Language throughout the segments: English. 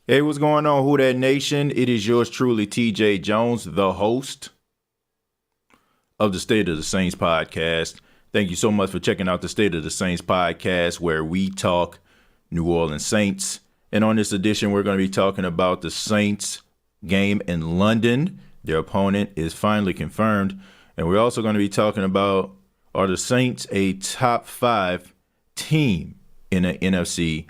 Hey, what's going on, Who That Nation? It is yours truly, TJ Jones, the host of the State of the Saints podcast. Thank you so much for checking out the State of the Saints podcast, where we talk New Orleans Saints. And on this edition, we're going to be talking about the Saints game in London. Their opponent is finally confirmed. And we're also going to be talking about, are the Saints a top 5 team in the NFC?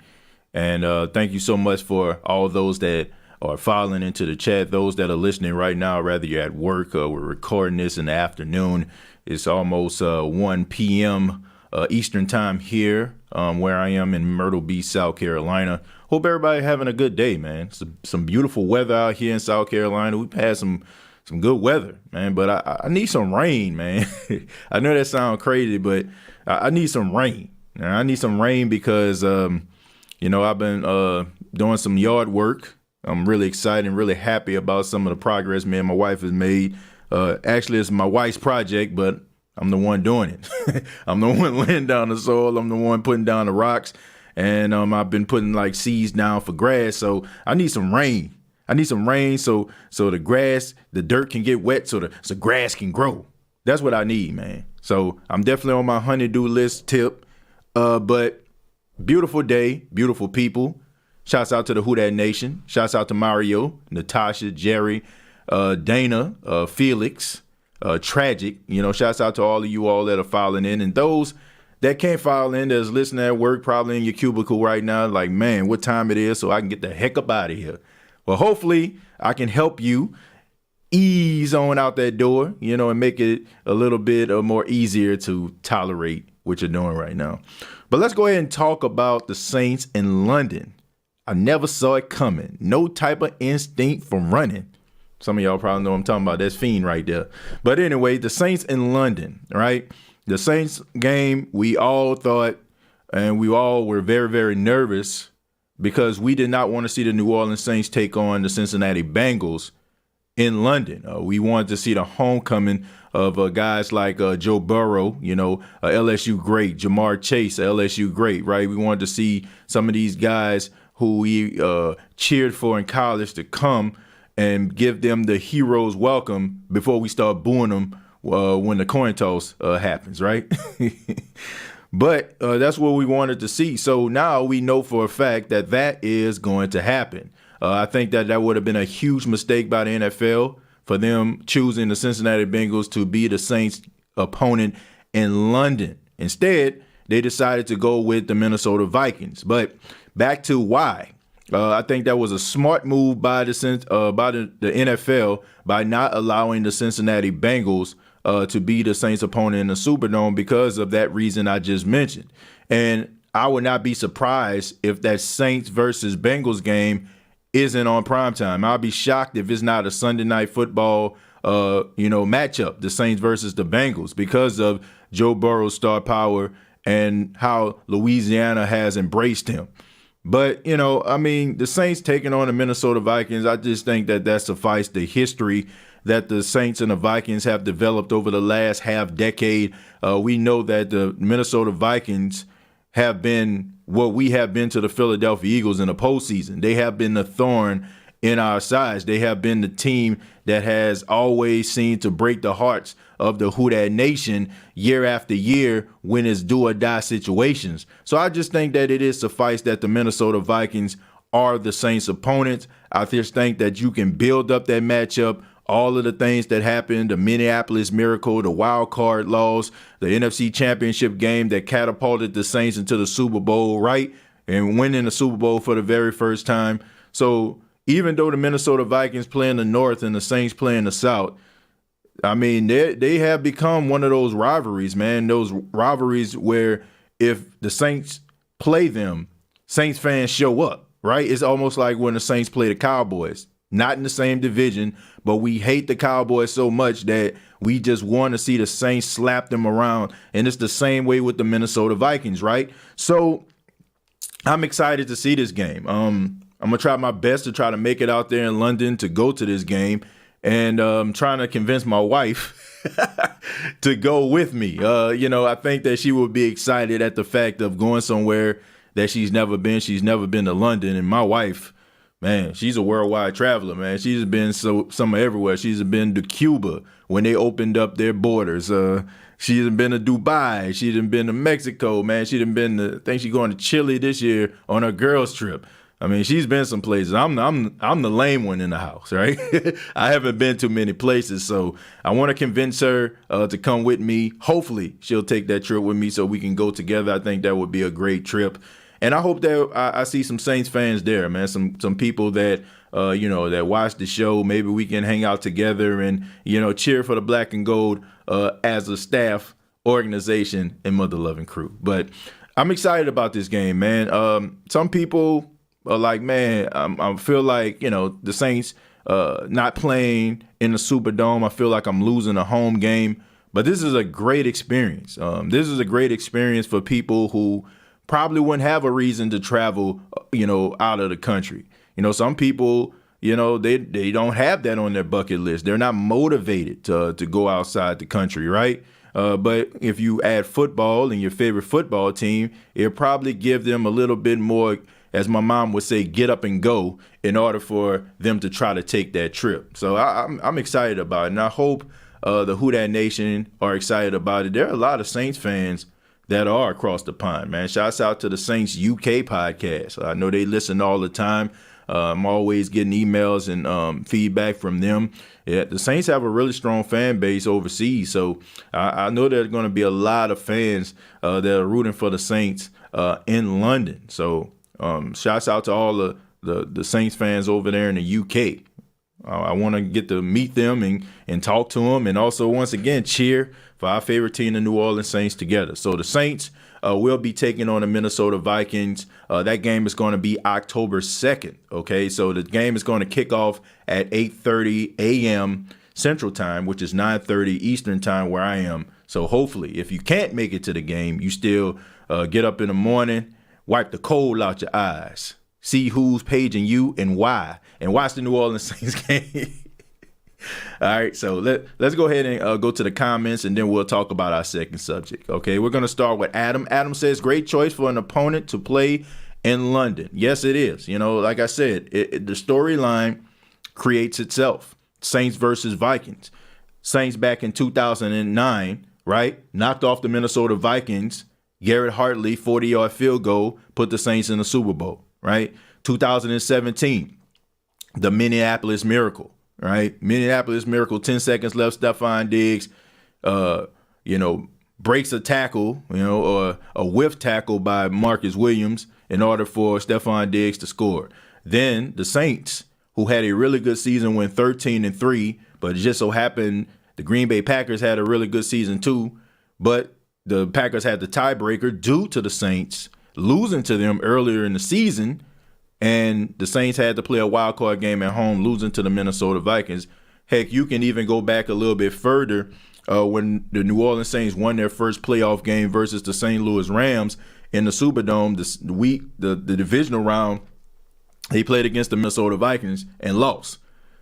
And thank you so much for all those that are filing into the chat, those that are listening right now, whether you're at work or we're recording this in the afternoon. It's almost 1 p.m. Eastern time here where I am in Myrtle Beach, South Carolina. Hope everybody having a good day, man. Some beautiful weather out here in South Carolina. We've had some good weather, man, but I need some rain, man. I know that sounds crazy, but I need some rain. I need some rain because I've been doing some yard work. I'm really excited and really happy about some of the progress me and my wife has made. Actually, it's my wife's project, but I'm the one doing it. I'm the one laying down the soil. I'm the one putting down the rocks. And I've been putting like seeds down for grass. So I need some rain. I need some rain so the dirt can get wet so grass can grow. That's what I need, man. So I'm definitely on my honey-do list tip. But beautiful day, beautiful people. Shouts out to the Who That Nation. Shouts out to Mario, Natasha, Jerry, Dana, Felix, Tragic. Shouts out to all of you all that are filing in. And those that can't file in, that's listening at work, probably in your cubicle right now, like, man, what time it is so I can get the heck up out of here. Well, hopefully I can help you ease on out that door, and make it a little bit more easier to tolerate what you're doing right now. But let's go ahead and talk about the Saints in London. I never saw it coming. No type of instinct for running. Some of y'all probably know what I'm talking about. That's Fiend right there. But anyway, the Saints in London, right? The Saints game, we all thought, and we all were very, very nervous because we did not want to see the New Orleans Saints take on the Cincinnati Bengals in London. We wanted to see the homecoming of guys like Joe Burrow, a LSU great, Jamar Chase, a LSU great, right? We wanted to see some of these guys who we cheered for in college to come and give them the hero's welcome before we start booing them when the coin toss happens, right? But that's what we wanted to see. So now we know for a fact that is going to happen. I think that would have been a huge mistake by the NFL for them choosing the Cincinnati Bengals to be the Saints' opponent in London. Instead, they decided to go with the Minnesota Vikings. But back to why. I think that was a smart move by the NFL by not allowing the Cincinnati Bengals to be the Saints' opponent in the Superdome because of that reason I just mentioned. And I would not be surprised if that Saints versus Bengals game isn't on primetime. I'll be shocked if it's not a Sunday night football matchup, the Saints versus the Bengals, because of Joe Burrow's star power and how Louisiana has embraced him. But, the Saints taking on the Minnesota Vikings, I just think that suffices the history that the Saints and the Vikings have developed over the last half decade. We know that the Minnesota Vikings have been what we have been to the Philadelphia Eagles in the postseason. They have been the thorn in our sides. They have been the team that has always seemed to break the hearts of the Who Dat Nation year after year when it's do or die situations. So I just think that it is suffice that the Minnesota Vikings are the Saints' opponents. I just think that you can build up that matchup. All of the things that happened, the Minneapolis Miracle, the wild card loss, the NFC Championship game that catapulted the Saints into the Super Bowl, right? And winning the Super Bowl for the very first time. So even though the Minnesota Vikings play in the North and the Saints play in the South, they have become one of those rivalries, man. Those rivalries where if the Saints play them, Saints fans show up, right? It's almost like when the Saints play the Cowboys. Not in the same division, but we hate the Cowboys so much that we just want to see the Saints slap them around. And it's the same way with the Minnesota Vikings, right? So I'm excited to see this game. I'm going to try my best to try to make it out there in London to go to this game. And I'm trying to convince my wife to go with me. I think that she would be excited at the fact of going somewhere that she's never been. She's never been to London. And my wife, Man, she's a worldwide traveler, man. She's been some everywhere. She's been to Cuba when they opened up their borders. She's been to Dubai. She's been to Mexico, man. She's been to, I think she's going to Chile this year on her girls trip. I mean, she's been some places. I'm the lame one in the house, right? I haven't been to many places, so I want to convince her to come with me. Hopefully, she'll take that trip with me so we can go together. I think that would be a great trip. And I hope that I see some Saints fans there, man. Some people that that watch the show. Maybe we can hang out together and cheer for the Black and Gold as a staff, organization, and mother-loving crew. But I'm excited about this game, man. Some people are like, man, I feel like the Saints not playing in the Superdome. I feel like I'm losing a home game. But this is a great experience. This is a great experience for people who probably wouldn't have a reason to travel, out of the country. Some people, they don't have that on their bucket list. They're not motivated to go outside the country, right? But if you add football and your favorite football team, it'll probably give them a little bit more, as my mom would say, get up and go in order for them to try to take that trip. So I'm excited about it, and I hope the Who Dat Nation are excited about it. There are a lot of Saints fans that are across the pond, man. Shouts out to the Saints UK podcast. I know they listen all the time. I'm always getting emails and feedback from them. Yeah, the Saints have a really strong fan base overseas, so I know there's going to be a lot of fans that are rooting for the Saints in London. So shouts out to all the Saints fans over there in the UK. I want to get to meet them and talk to them, and also, once again, cheer for our favorite team, the New Orleans Saints, together. So the Saints will be taking on the Minnesota Vikings. That game is going to be October 2nd, okay? So the game is going to kick off at 8:30 a.m. Central Time, which is 9:30 Eastern Time where I am. So hopefully, if you can't make it to the game, you still get up in the morning, wipe the cold out your eyes, see who's paging you and why, and watch the New Orleans Saints game. All right, so let's go ahead and go to the comments, and then we'll talk about our second subject. Okay, we're going to start with Adam. Adam says, great choice for an opponent to play in London. Yes, it is. Like I said, the storyline creates itself. Saints versus Vikings. Saints back in 2009, right? Knocked off the Minnesota Vikings. Garrett Hartley, 40-yard field goal, put the Saints in the Super Bowl, right? 2017, the Minneapolis Miracle. Right, Minneapolis Miracle, 10 seconds left. Stephon Diggs, breaks a tackle, or a whiff tackle by Marcus Williams in order for Stephon Diggs to score. Then the Saints, who had a really good season, went 13-3, but it just so happened the Green Bay Packers had a really good season too, but the Packers had the tiebreaker due to the Saints losing to them earlier in the season. And the Saints had to play a wild card game at home, losing to the Minnesota Vikings. Heck, you can even go back a little bit further when the New Orleans Saints won their first playoff game versus the St. Louis Rams in the Superdome. The divisional round, they played against the Minnesota Vikings and lost.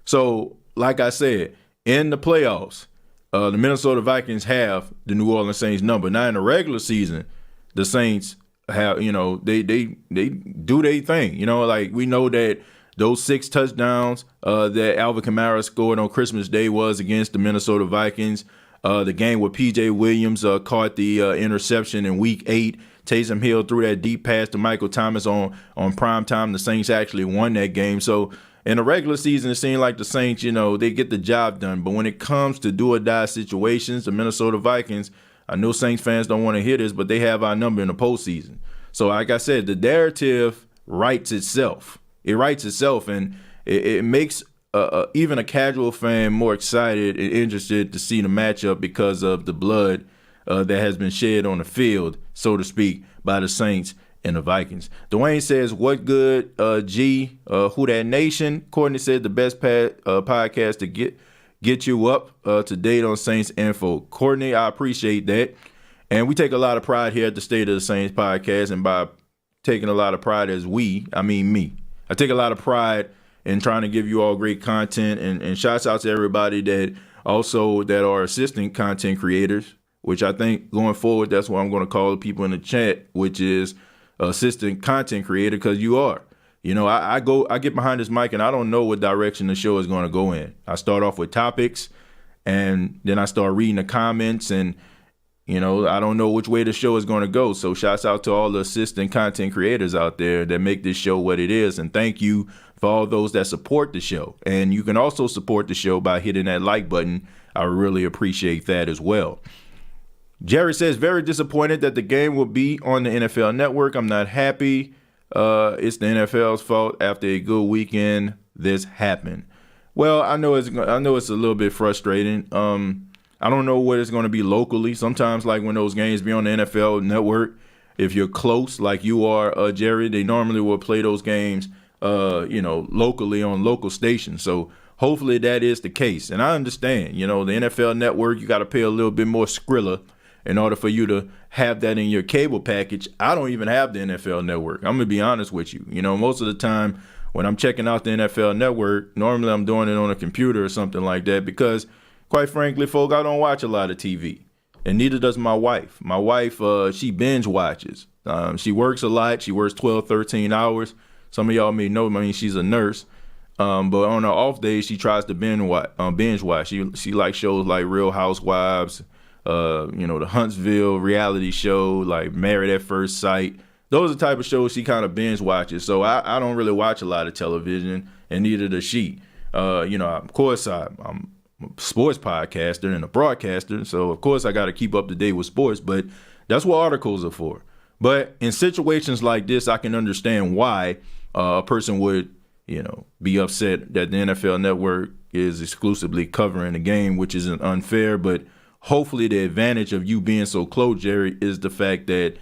So, like I said, in the playoffs, the Minnesota Vikings have the New Orleans Saints number. Now, in the regular season, the Saints have, they do their thing. Like, we know that those 6 touchdowns that Alvin Kamara scored on Christmas Day was against the Minnesota Vikings. The game where P.J. Williams caught the interception in Week 8. Taysom Hill threw that deep pass to Michael Thomas on prime time. The Saints actually won that game. So in the regular season, it seemed like the Saints, they get the job done. But when it comes to do-or-die situations, the Minnesota Vikings, I know Saints fans don't want to hear this, but they have our number in the postseason. So like I said, the narrative writes itself. It writes itself, and it makes even a casual fan more excited and interested to see the matchup because of the blood that has been shed on the field, so to speak, by the Saints and the Vikings. Dwayne says, what good, G, Who Dat Nation? Courtney said the best podcast to get you up to date on Saints info. Courtney, I appreciate that. And we take a lot of pride here at the State of the Saints podcast, and by taking a lot of pride as I mean me. I take a lot of pride in trying to give you all great content, and shouts out to everybody that are assistant content creators, which I think going forward, that's what I'm going to call the people in the chat, which is assistant content creator, because you are. I get behind this mic and I don't know what direction the show is going to go in. I start off with topics and then I start reading the comments and, I don't know which way the show is going to go. So shouts out to all the assistant content creators out there that make this show what it is. And thank you for all those that support the show. And you can also support the show by hitting that like button. I really appreciate that as well. Jerry says, very disappointed that the game will be on the NFL Network. I'm not happy. It's the NFL's fault. After a good weekend, this happened. Well, I know it's a little bit frustrating. I don't know what it's going to be locally. Sometimes, like when those games be on the NFL Network, if you're close, like you are, Jerry, they normally will play those games, locally on local stations. So hopefully that is the case. And I understand, the NFL Network, you got to pay a little bit more Skrilla in order for you to have that in your cable package. I don't even have the NFL Network. I'm going to be honest with you. Most of the time when I'm checking out the NFL Network, normally I'm doing it on a computer or something like that because, quite frankly, folk, I don't watch a lot of TV. And neither does my wife. My wife, she binge watches. She works a lot. She works 12, 13 hours. Some of y'all may know, she's a nurse. But on her off days, she tries to binge watch. She likes shows like Real Housewives, the Huntsville reality show, like Married at First Sight. Those are the type of shows she kind of binge watches. So I don't really watch a lot of television, and neither does she. Of course, I'm a sports podcaster and a broadcaster, so of course I got to keep up to date with sports, but that's what articles are for. But in situations like this, I can understand why a person would, be upset that the NFL Network is exclusively covering the game, which isn't unfair. But hopefully the advantage of you being so close, Jerry, is the fact that,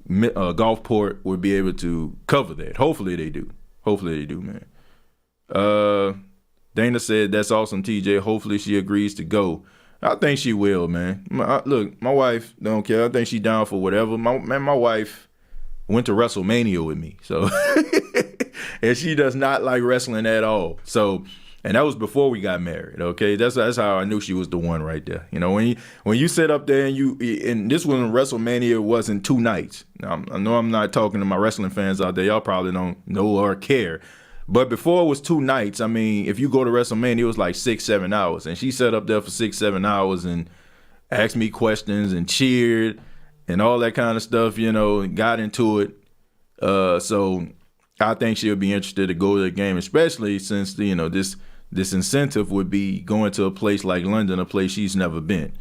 Gulfport would be able to cover that. Hopefully they do. Man. Dana said, that's awesome, TJ. Hopefully she agrees to go. I think she will, man. Look, my wife don't care. I think she's down for whatever. My wife went to WrestleMania with me, so and she does not like wrestling at all. So, and that was before we got married. Okay, that's how I knew she was the one right there. When you sit up there and this was when WrestleMania wasn't 2 nights. Now, I know I'm not talking to my wrestling fans out there. Y'all probably don't know or care. But before it was 2 nights, if you go to WrestleMania, it was like 6-7 hours. And she sat up there for 6-7 hours and asked me questions and cheered and all that kind of stuff, and got into it. So I think she'll be interested to go to the game, especially since, this incentive would be going to a place like London, a place she's never been.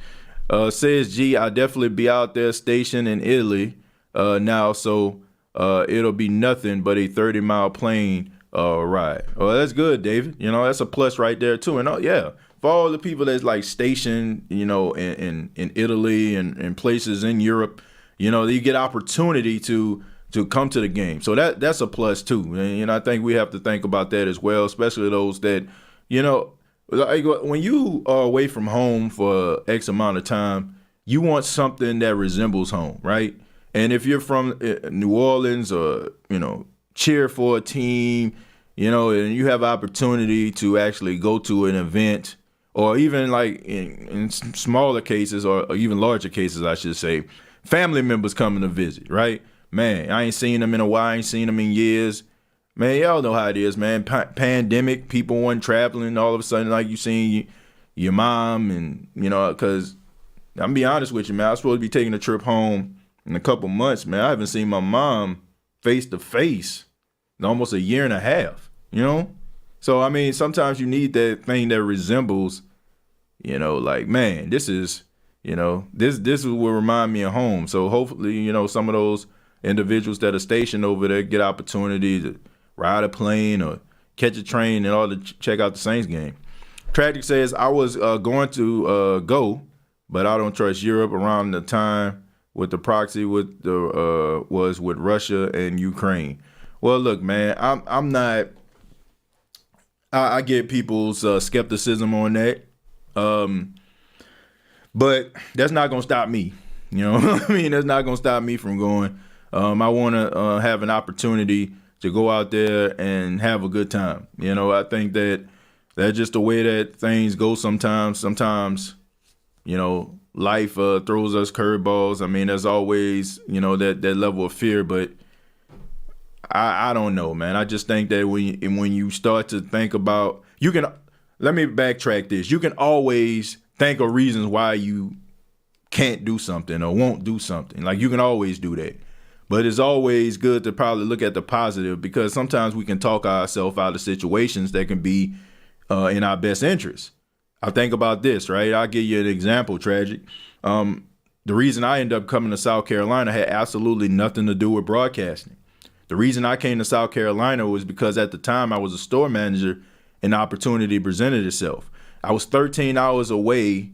Says G, I'll definitely be out there stationed in Italy now, so it'll be nothing but a 30-mile plane ride. Well, that's good, David. That's a plus right there too. And for all the people that's like stationed, in Italy and places in Europe, you get opportunity to come to the game. So that's a plus too. And I think we have to think about that as well, especially those that, like when you are away from home for X amount of time, you want something that resembles home, right? And if you're from New Orleans or, cheer for a team, and you have opportunity to actually go to an event, or even like in smaller cases or even larger cases, I should say, family members coming to visit, right? Man, I ain't seen them in a while. I ain't seen them in years. Man, y'all know how it is, man. Pandemic, people weren't traveling. All of a sudden, like you seen your mom and, because I'm going to be honest with you, man, I was supposed to be taking a trip home in a couple months, man. I haven't seen my mom face to face in almost a year and a half, So, sometimes you need that thing that resembles, like, man, this is, this will remind me of home. So hopefully, some of those individuals that are stationed over there get opportunity to ride a plane or catch a train in order to check out the Saints game. Tragic says, I was going to go, but I don't trust Europe around the time with the proxy with the was with Russia and Ukraine. Well, look, man, I'm not. I get people's skepticism on that, but that's not gonna stop me. That's not gonna stop me from going. I want to have an opportunity to go out there and have a good time. I think that's just the way that things go sometimes. Sometimes, life throws us curveballs. There's always, that level of fear, but I don't know, man. I just think that when you start to think about, let me backtrack this. You can always think of reasons why you can't do something or won't do something. Like, you can always do that. But it's always good to probably look at the positive, because sometimes we can talk ourselves out of situations that can be in our best interest. I think about this, right? I'll give you an example, Tragic. The reason I ended up coming to South Carolina had absolutely nothing to do with broadcasting. The reason I came to South Carolina was because at the time I was a store manager and the opportunity presented itself. I was 13 hours away.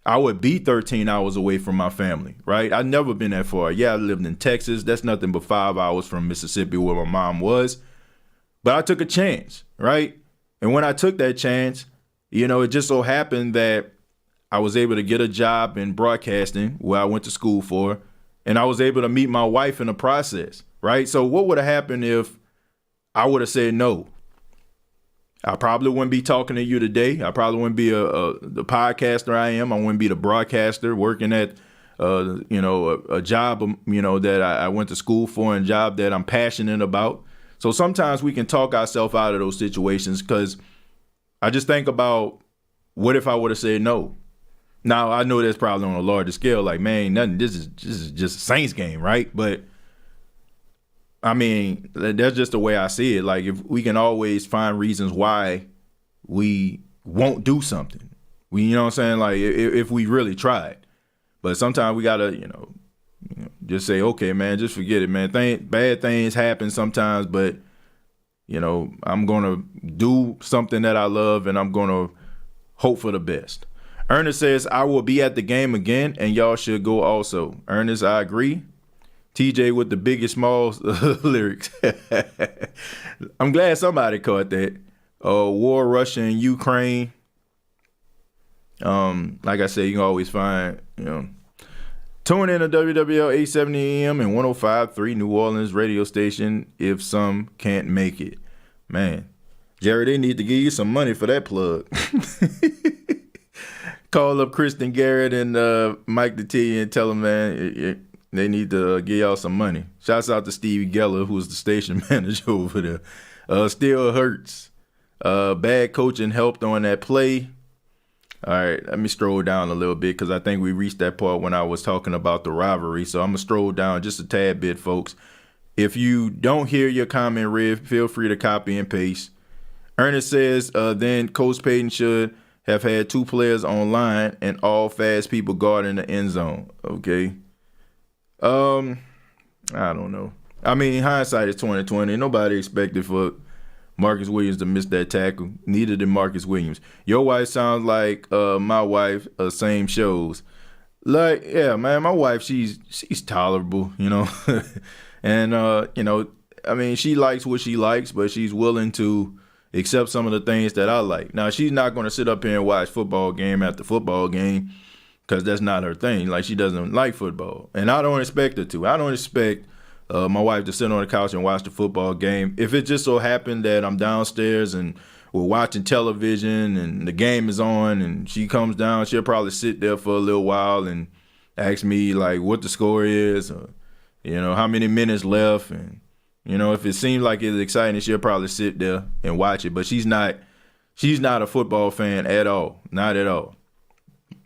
I would be 13 hours away from my family, right? I'd never been that far. Yeah, I lived in Texas. That's nothing but 5 hours from Mississippi, where my mom was. But I took a chance, right? And when I took that chance, it just so happened that I was able to get a job in broadcasting, where I went to school for, and I was able to meet my wife in the process, right? So what would have happened if I would have said no? I probably wouldn't be talking to you today. I probably wouldn't be the podcaster I am. I wouldn't be the broadcaster working at, a job, that I went to school for, and a job that I'm passionate about. So sometimes we can talk ourselves out of those situations, because I just think about, what if I would have said no? Now, I know that's probably on a larger scale. Like, man, nothing. This is just a Saints game, right? But I mean, that's just the way I see it. Like, if we can always find reasons why we won't do something, you know what I'm saying? Like, if we really tried. But sometimes we gotta, just say, okay, man, just forget it, man. Bad things happen sometimes, but I'm gonna do something that I love, and I'm gonna hope for the best. Ernest says, I will be at the game again, and y'all should go also. Ernest, I agree. TJ with the biggest smalls lyrics. I'm glad somebody caught that. War, Russia, and Ukraine. Like I said, you can always find, tune in to WWL 870 AM and 105.3 New Orleans radio station if some can't make it. Man, Jerry, they need to give you some money for that plug. Call up Kristen Garrett and Mike DeTillier and tell them, man, they need to give y'all some money. Shouts out to Stevie Geller, who's the station manager over there. Still hurts. Bad coaching helped on that play. All right, let me stroll down a little bit, because I think we reached that part when I was talking about the rivalry. So I'm going to stroll down just a tad bit, folks. If you don't hear your comment read, feel free to copy and paste. Ernest says, then Coach Payton should have had 2 players online and all fast people guarding the end zone. Okay. I don't know. I mean, hindsight is 2020. Nobody expected for Marcus Williams to miss that tackle. Neither did Marcus Williams. Your wife sounds like my wife. Same shows. Like, yeah, man, my wife, she's tolerable, and I mean, she likes what she likes, but she's willing to accept some of the things that I like. Now, she's not going to sit up here and watch football game after football game, because that's not her thing. Like, she doesn't like football, and I don't expect her to. I don't expect my wife to sit on the couch and watch the football game. If it just so happened that I'm downstairs and we're watching television and the game is on and she comes down, she'll probably sit there for a little while and ask me, like, what the score is, or, how many minutes left. And, if it seems like it's exciting, she'll probably sit there and watch it. But she's not a football fan at all. Not at all.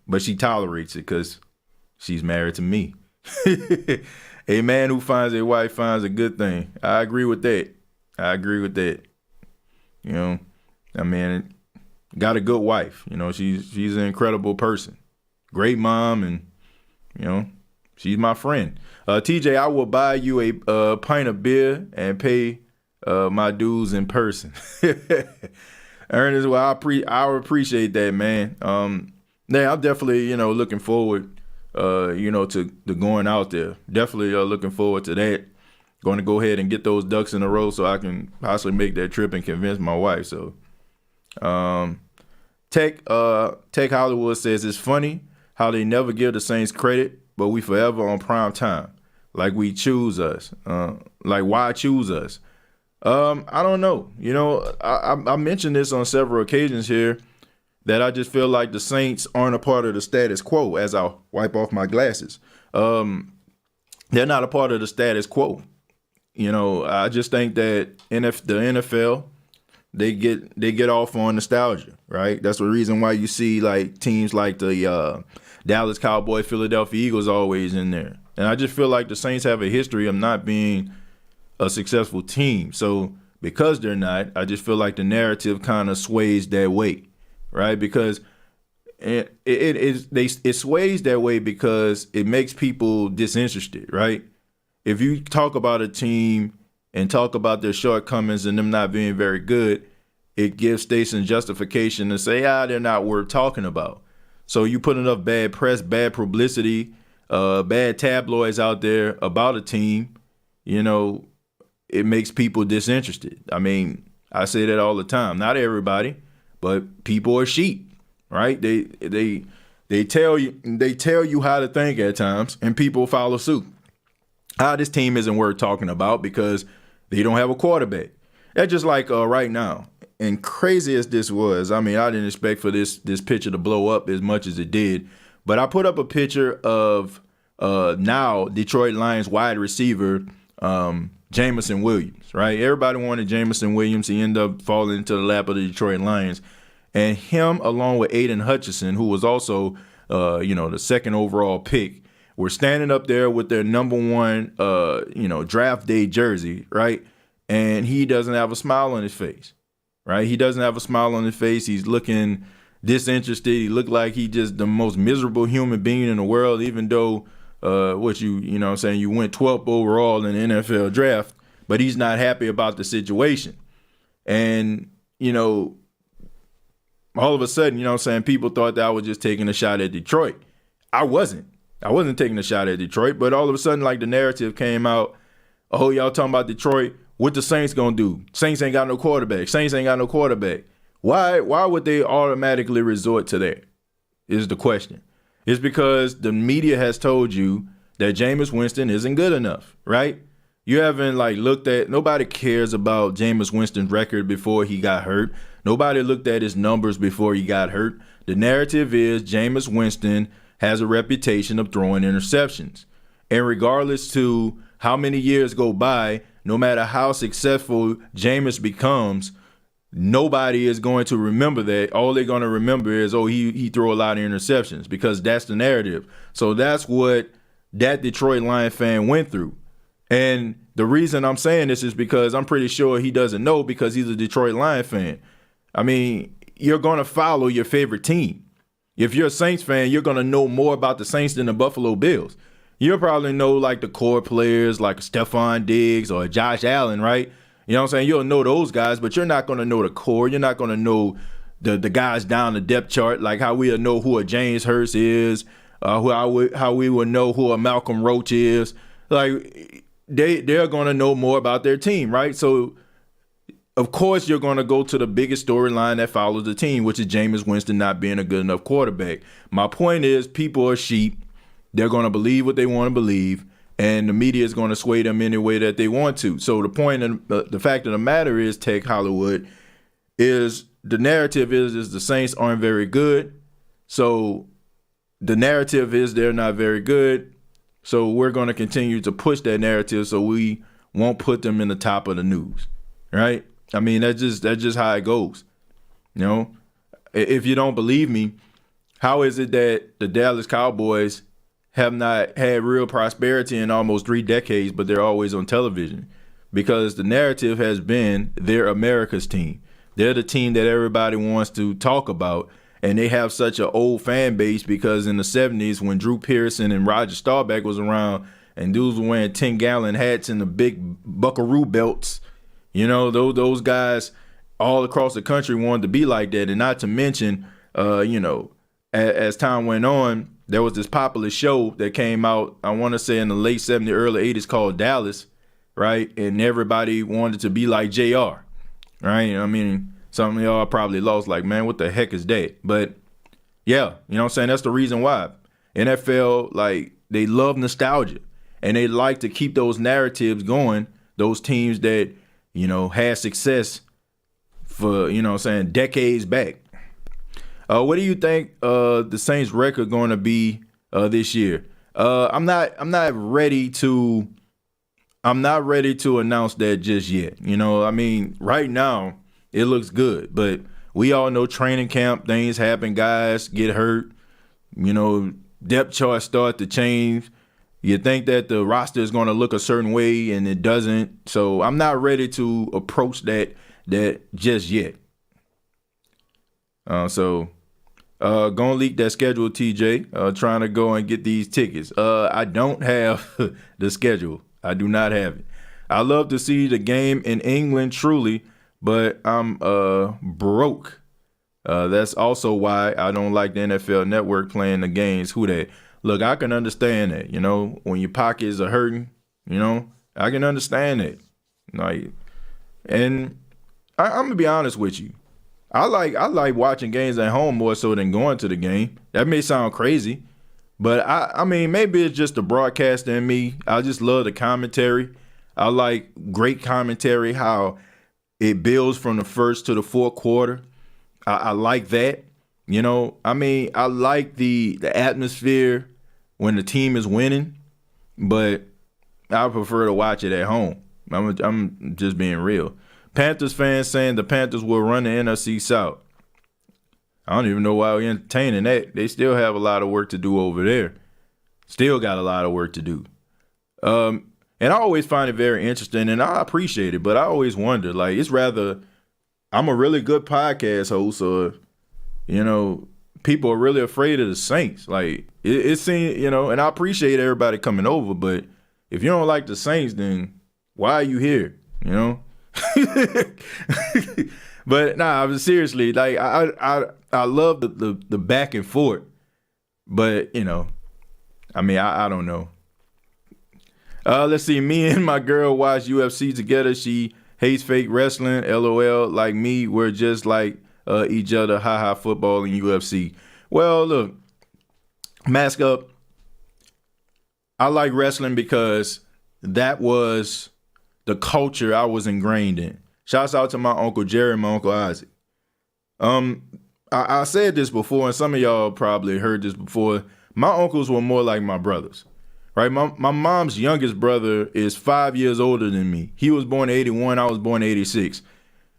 But she tolerates it because she's married to me. A man who finds a wife finds a good thing. I agree with that. I mean, got a good wife. She's an incredible person. Great mom, and, she's my friend. TJ, I will buy you a pint of beer and pay my dues in person. Ernest, well, I appreciate that, man. Yeah, I'm definitely, looking forward to going out there. Definitely looking forward to that. Going to go ahead and get those ducks in a row so I can possibly make that trip and convince my wife. So, Tech Hollywood says it's funny how they never give the Saints credit, but we forever on prime time. Like we choose us. Like why choose us? I don't know. I mentioned this on several occasions here, that I just feel like the Saints aren't a part of the status quo. As I wipe off my glasses, they're not a part of the status quo. I just think that the NFL, they get off on nostalgia, right? That's the reason why you see like teams like the Dallas Cowboys, Philadelphia Eagles always in there. And I just feel like the Saints have a history of not being a successful team. So because they're not, I just feel like the narrative kind of sways that way, right? Because it sways that way because it makes people disinterested, right? If you talk about a team and talk about their shortcomings and them not being very good, it gives stations justification to say, they're not worth talking about. So you put enough bad press, bad publicity, bad tabloids out there about a team, it makes people disinterested. I mean, I say that all the time. Not everybody, but people are sheep, right? They tell you how to think at times, and people follow suit. This team isn't worth talking about because they don't have a quarterback. That's just like right now. And crazy as this was, I mean, I didn't expect for this picture to blow up as much as it did. But I put up a picture of now Detroit Lions wide receiver Jameis Williams, right? Everybody wanted Jameis Williams. He ended up falling into the lap of the Detroit Lions. And him, along with Aiden Hutchinson, who was also, the second overall pick, were standing up there with their number one, draft day jersey, right? And he doesn't have a smile on his face, right? He doesn't have a smile on his face. He's looking disinterested. He looked like he just the most miserable human being in the world, even though you went 12th overall in the NFL draft, but he's not happy about the situation. And, all of a sudden, people thought that I was just taking a shot at Detroit. I wasn't taking a shot at Detroit, but all of a sudden, like, the narrative came out, oh, y'all talking about Detroit, what the Saints gonna do? Saints ain't got no quarterback. Saints ain't got no quarterback. Why would they automatically resort to that is the question. It's because the media has told you that Jameis Winston isn't good enough, right? You haven't looked at, nobody cares about Jameis Winston's record before he got hurt. Nobody looked at his numbers before he got hurt. The narrative is Jameis Winston has a reputation of throwing interceptions. And regardless to how many years go by, no matter how successful Jameis becomes, nobody is going to remember that. All they're going to remember is, he threw a lot of interceptions, because that's the narrative. So that's what that Detroit Lion fan went through. And the reason I'm saying this is because I'm pretty sure he doesn't know, because he's a Detroit Lion fan. I mean, you're going to follow your favorite team. If you're a Saints fan, you're going to know more about the Saints than the Buffalo Bills. You'll probably know the core players like Stephon Diggs or Josh Allen, right? You know what I'm saying? You'll know those guys, but you're not going to know the core. You're not going to know the guys down the depth chart, like how we'll know who a James Hurst is, how we would know who a Malcolm Roach is. They're going to know more about their team, right? So, of course, you're going to go to the biggest storyline that follows the team, which is Jameis Winston not being a good enough quarterback. My point is, people are sheep. They're going to believe what they want to believe, and the media is going to sway them any way that they want to. So the fact of the matter is, Tech Hollywood, is the narrative is the Saints aren't very good. So the narrative is they're not very good. So we're going to continue to push that narrative so we won't put them in the top of the news, right? I mean, that's just how it goes. If you don't believe me, how is it that the Dallas Cowboys have not had real prosperity in almost 3 decades, but they're always on television? Because the narrative has been they're America's team. They're the team that everybody wants to talk about, and they have such an old fan base because in the 70s, when Drew Pearson and Roger Staubach was around and dudes were wearing 10-gallon hats and the big buckaroo belts, those guys all across the country wanted to be like that. And not to mention, as time went on, there was this popular show that came out, I want to say in the late 70s, early 80s, called Dallas, right? And everybody wanted to be like JR, right? I mean, some of y'all probably lost man, what the heck is that? But yeah, you know what I'm saying? That's the reason why. NFL, they love nostalgia, and they like to keep those narratives going, those teams that, had success for, decades back. What do you think the Saints record going to be this year? I'm not ready to I'm not ready to announce that just yet. You know, I mean, right now it looks good, but we all know training camp, things happen, guys get hurt, you know, depth charts start to change. You think that the roster is going to look a certain way and it doesn't. So I'm not ready to approach that just yet. Gonna leak that schedule, TJ. Trying to go and get these tickets. I don't have the schedule. I do not have it. I love to see the game in England, truly, but I'm broke. That's also why I don't like the NFL Network playing the games. Who that? Look, I can understand that. You know, when your pockets are hurting, you know, I can understand that. Like, and I'm gonna be honest with you. I like watching games at home more so than going to the game. That may sound crazy, but I mean, maybe it's just the broadcaster in me. I just love the commentary. I like great commentary, how it builds from the first to the fourth quarter. I like that. You know, I mean, I like the atmosphere when the team is winning, but I prefer to watch it at home. I'm just being real. Panthers fans saying the Panthers will run the NFC South. I don't even know why we're entertaining that. They still have a lot of work to do over there. Still got a lot of work to do. And I always find it very interesting, and I appreciate it, but I always wonder, like, it's rather I'm a really good podcast host, or, you know, people are really afraid of the Saints. Like, it seems, you know, and I appreciate everybody coming over, but if you don't like the Saints, then why are you here, you know? But nah, seriously, like I love the back and forth, but you know, I mean, I don't know. Let's see. Me and my girl watch UFC together. She hates fake wrestling. LOL. Like me, we're just like each other. Haha. Football and UFC. Well, look, mask up. I like wrestling because that was the culture I was ingrained in. Shouts out to my Uncle Jerry and my Uncle Isaac. I said this before, and some of y'all probably heard this before. My uncles were more like my brothers, right? My mom's youngest brother is 5 years older than me. He was born in 81. I was born in 86.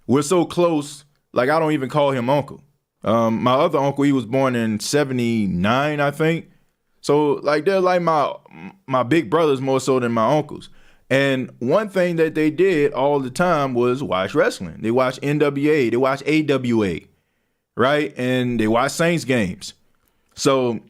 We're so close, like I don't even call him uncle. My other uncle, he was born in 79, I think. So like they're like my big brothers more so than my uncles. And one thing that they did all the time was watch wrestling. They watched NWA, they watched AWA, right? And they watched Saints games. So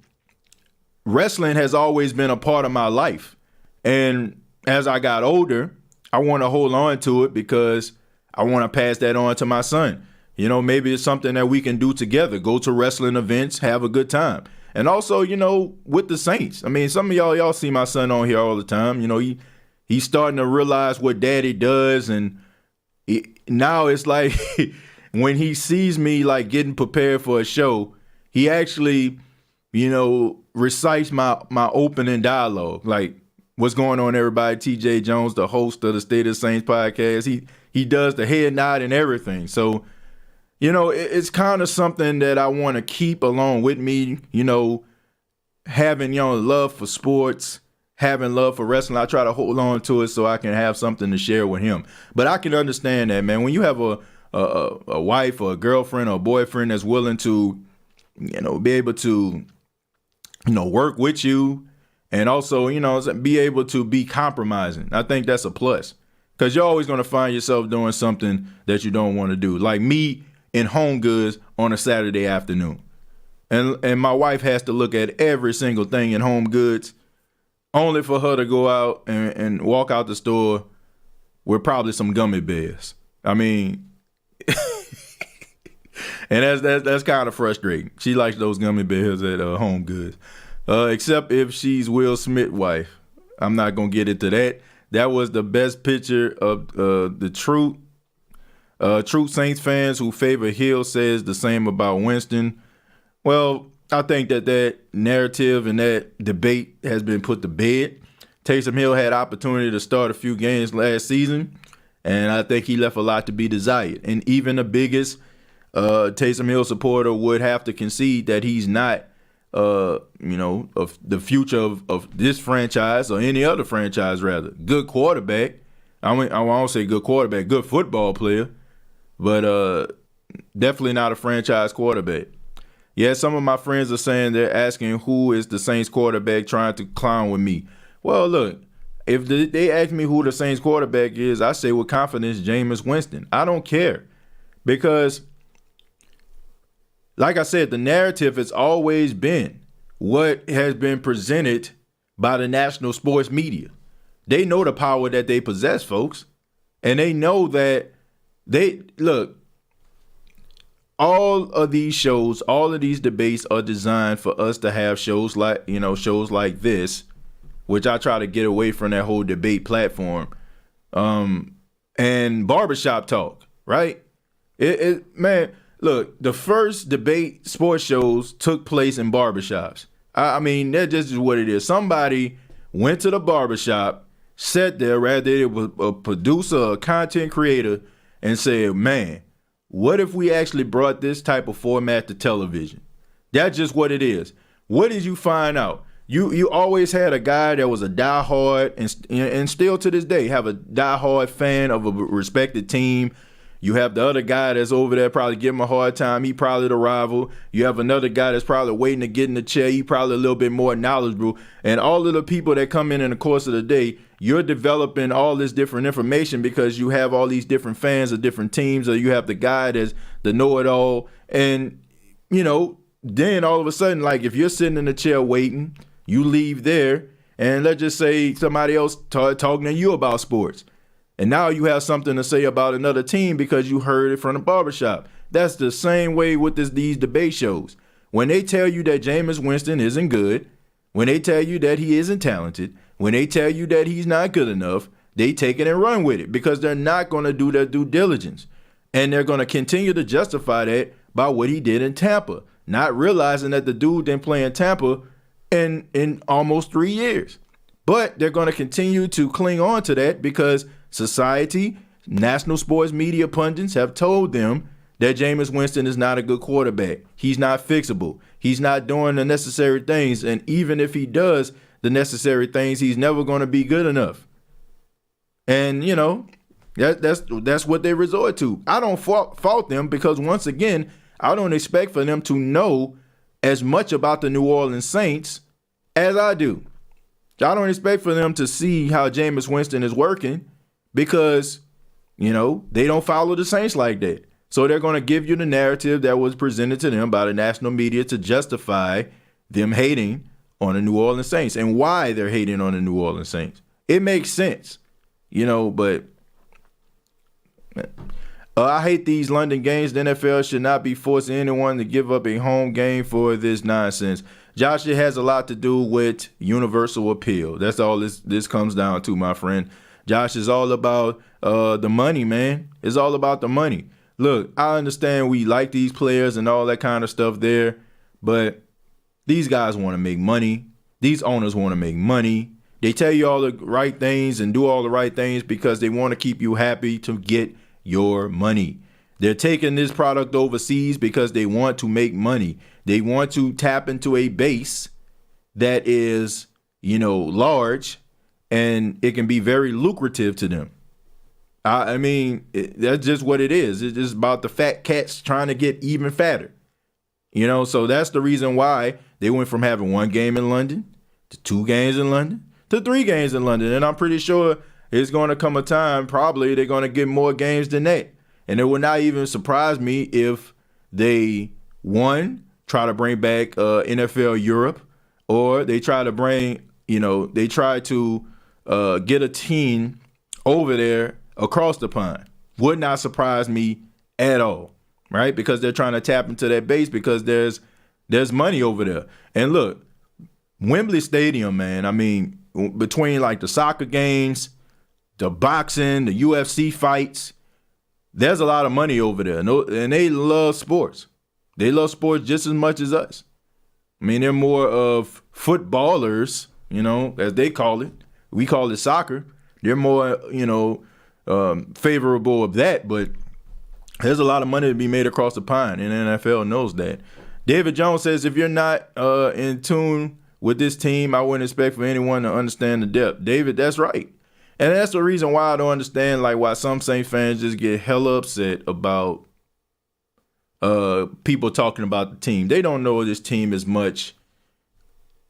wrestling has always been a part of my life. And as I got older, I want to hold on to it because I want to pass that on to my son. You know, maybe it's something that we can do together. Go to wrestling events, have a good time. And also, you know, with the Saints. I mean, some of y'all see my son on here all the time. You know, he's starting to realize what daddy does. And now it's like when he sees me like getting prepared for a show, he actually, you know, recites my opening dialogue. Like, what's going on, everybody? TJ Jones, the host of the State of the Saints podcast. He does the head nod and everything. So, you know, it's kind of something that I want to keep along with me, you know, having, you know, love for sports, having love for wrestling. I try to hold on to it so I can have something to share with him. But I can understand that, man. When you have a wife or a girlfriend or a boyfriend that's willing to, you know, be able to, you know, work with you and also, you know, be able to be compromising. I think that's a plus because you're always going to find yourself doing something that you don't want to do. Like me in Home Goods on a Saturday afternoon. And my wife has to look at every single thing in Home Goods only for her to go out and walk out the store with probably some gummy bears. I mean, and that's kind of frustrating. She likes those gummy bears at Home Goods. Except if she's Will Smith's wife. I'm not going to get into that. That was the best picture of the truth. True Saints fans who favor Hill says the same about Winston. Well, I think that narrative and that debate has been put to bed. Taysom Hill had opportunity to start a few games last season, and I think he left a lot to be desired. And even the biggest Taysom Hill supporter would have to concede that he's not of the future of this franchise or any other franchise, rather. Good quarterback. I won't say good quarterback, good football player, but definitely not a franchise quarterback. Yeah, some of my friends are saying they're asking who is the Saints quarterback trying to clown with me. Well, look, if they ask me who the Saints quarterback is, I say with confidence Jameis Winston. I don't care because, like I said, the narrative has always been what has been presented by the national sports media. They know the power that they possess, folks, and they know that all of these shows, all of these debates are designed for us to have shows like this, which I try to get away from that whole debate platform, and barbershop talk, right? Man, look, the first debate sports shows took place in barbershops. I mean, that just is what it is. Somebody went to the barbershop, sat there, rather it was a producer, a content creator, and said, man, what if we actually brought this type of format to television? That's just what it is. What did you find out? You always had a guy that was a diehard and still to this day have a diehard fan of a respected team. You have the other guy that's over there probably giving him a hard time. He probably the rival. You have another guy that's probably waiting to get in the chair. He probably a little bit more knowledgeable. And all of the people that come in the course of the day, you're developing all this different information because you have all these different fans of different teams, or you have the guy that's the know-it-all. And, then all of a sudden, like if you're sitting in the chair waiting, you leave there, and let's just say somebody else talking to you about sports. And now you have something to say about another team because you heard it from the barbershop. That's the same way with these debate shows. When they tell you that Jameis Winston isn't good, when they tell you that he isn't talented, when they tell you that he's not good enough, they take it and run with it because they're not going to do their due diligence. And they're going to continue to justify that by what he did in Tampa, not realizing that the dude didn't play in Tampa in almost 3 years. But they're going to continue to cling on to that because society, national sports media pundits have told them that Jameis Winston is not a good quarterback. He's not fixable. He's not doing the necessary things. And even if he does the necessary things, he's never going to be good enough. And, that's what they resort to. I don't fault them because, once again, I don't expect for them to know as much about the New Orleans Saints as I do. I don't expect for them to see how Jameis Winston is working because, they don't follow the Saints like that. So they're going to give you the narrative that was presented to them by the national media to justify them hating on the New Orleans Saints and why they're hating on the New Orleans Saints. It makes sense, but I hate these London games. The NFL should not be forcing anyone to give up a home game for this nonsense. Josh, it has a lot to do with universal appeal. That's all this comes down to, my friend. Josh, is all about the money, man. It's all about the money. Look, I understand we like these players and all that kind of stuff there, but these guys want to make money. These owners want to make money. They tell you all the right things and do all the right things because they want to keep you happy to get your money. They're taking this product overseas because they want to make money. They want to tap into a base that is, large, and it can be very lucrative to them. That's just what it is. It's just about the fat cats trying to get even fatter. So that's the reason why they went from having one game in London to 2 games in London to 3 games in London. And I'm pretty sure it's going to come a time, probably, they're going to get more games than that. And it would not even surprise me if they, one, try to bring back NFL Europe, or they try to bring, they try to get a team over there across the pond. Would not surprise me at all, right? Because they're trying to tap into that base because there's money over there. And look, Wembley Stadium, man, between like the soccer games, the boxing, the UFC fights, there's a lot of money over there. And they love sports. They love sports just as much as us. They're more of footballers, as they call it. We call it soccer. They're more, favorable of that. But there's a lot of money to be made across the pond, and the NFL knows that. David Jones says, if you're not in tune with this team, I wouldn't expect for anyone to understand the depth. David, that's right. And that's the reason why I don't understand like why some Saints fans just get hella upset about people talking about the team. They don't know this team as much.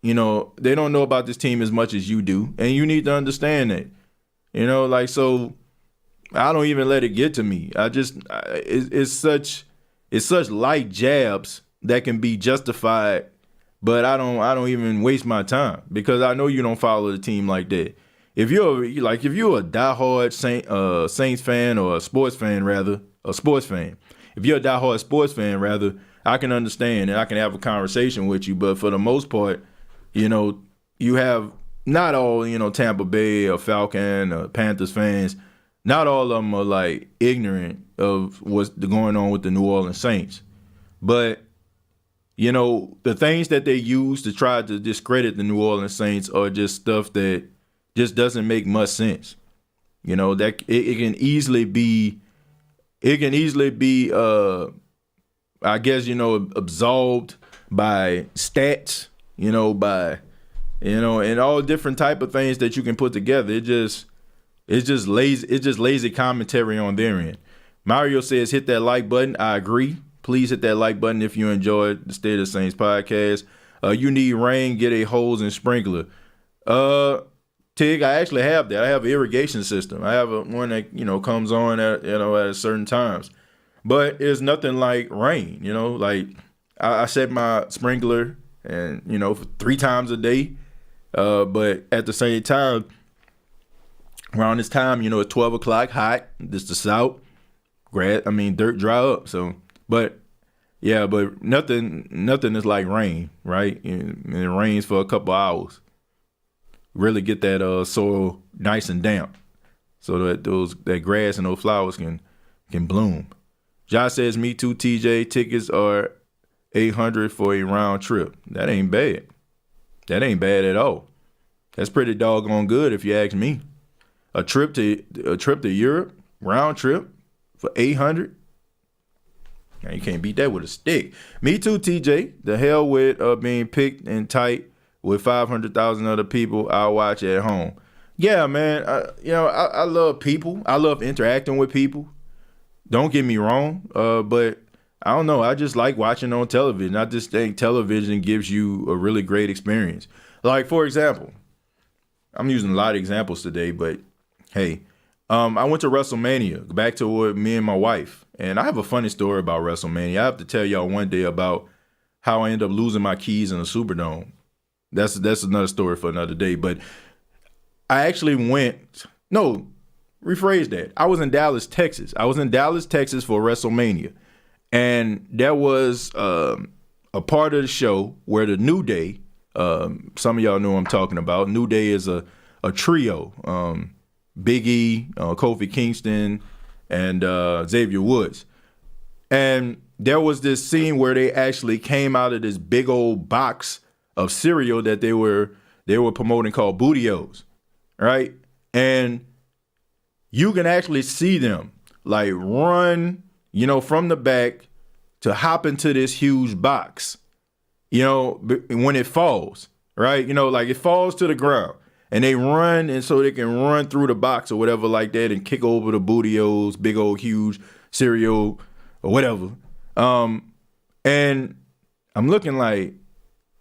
They don't know about this team as much as you do. And you need to understand that. So I don't even let it get to me. It's such light jabs that can be justified, but I don't even waste my time because I know you don't follow the team like that. If you're a diehard Saints fan or a sports fan, if you're a diehard sports fan, rather, I can understand and I can have a conversation with you. But for the most part, you have not all, Tampa Bay or Falcon or Panthers fans, not all of them are like ignorant of what's going on with the New Orleans Saints. But, the things that they use to try to discredit the New Orleans Saints are just stuff that just doesn't make much sense. That it can easily be absolved by stats, and all different type of things that you can put together. It's just lazy commentary on their end. Mario says, hit that like button. I agree. Please hit that like button if you enjoyed the State of the Saints podcast. You need rain, get a hose and sprinkler. Tig, I actually have that. I have an irrigation system. I have one that, comes on at certain times. But it's nothing like rain, like I set my sprinkler and, for 3 times a day. But at the same time, around this time, it's 12 o'clock, hot. This the South. Dirt dry up. So, but nothing is like rain, right? And it rains for a couple hours. Really get that soil nice and damp, so that that grass and those flowers can bloom. Josh says, "Me too, TJ. Tickets are $800 for a round trip. That ain't bad. That ain't bad at all. That's pretty doggone good if you ask me. A trip to Europe, round trip for $800. Now you can't beat that with a stick. Me too, TJ. The hell with being picked and tight with 500,000 other people. I'll watch at home. Yeah, man. I love people. I love interacting with people. Don't get me wrong. But I don't know. I just like watching on television. I just think television gives you a really great experience. Like, for example, I'm using a lot of examples today, but hey, I went to WrestleMania, back to with me and my wife. And I have a funny story about WrestleMania. I have to tell y'all one day about how I ended up losing my keys in the Superdome. That's another story for another day. But I actually rephrase that. I was in Dallas, Texas. For WrestleMania. And there was a part of the show where the New Day, some of y'all know what I'm talking about. New Day is a trio. Big E, Kofi Kingston, and Xavier Woods. And there was this scene where they actually came out of this big old box of cereal that they were promoting called Booty-O's, right? And you can actually see them like run, from the back to hop into this huge box, when it falls, right? Like it falls to the ground. And they run, and so they can run through the box or whatever like that and kick over the Booty-O's, big old huge cereal or whatever. And I'm looking like,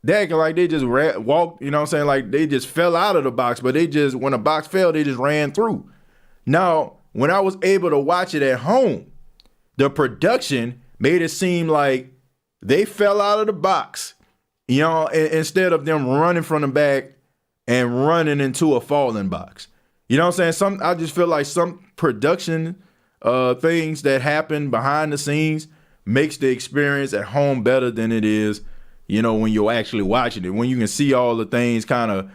they acting like they just walked, like they just fell out of the box, but when a box fell, they just ran through. Now, when I was able to watch it at home, the production made it seem like they fell out of the box, instead of them running from the back and running into a falling box. You know what I'm saying? I just feel like some production things that happen behind the scenes makes the experience at home better than it is, when you're actually watching it. When you can see all the things kind of,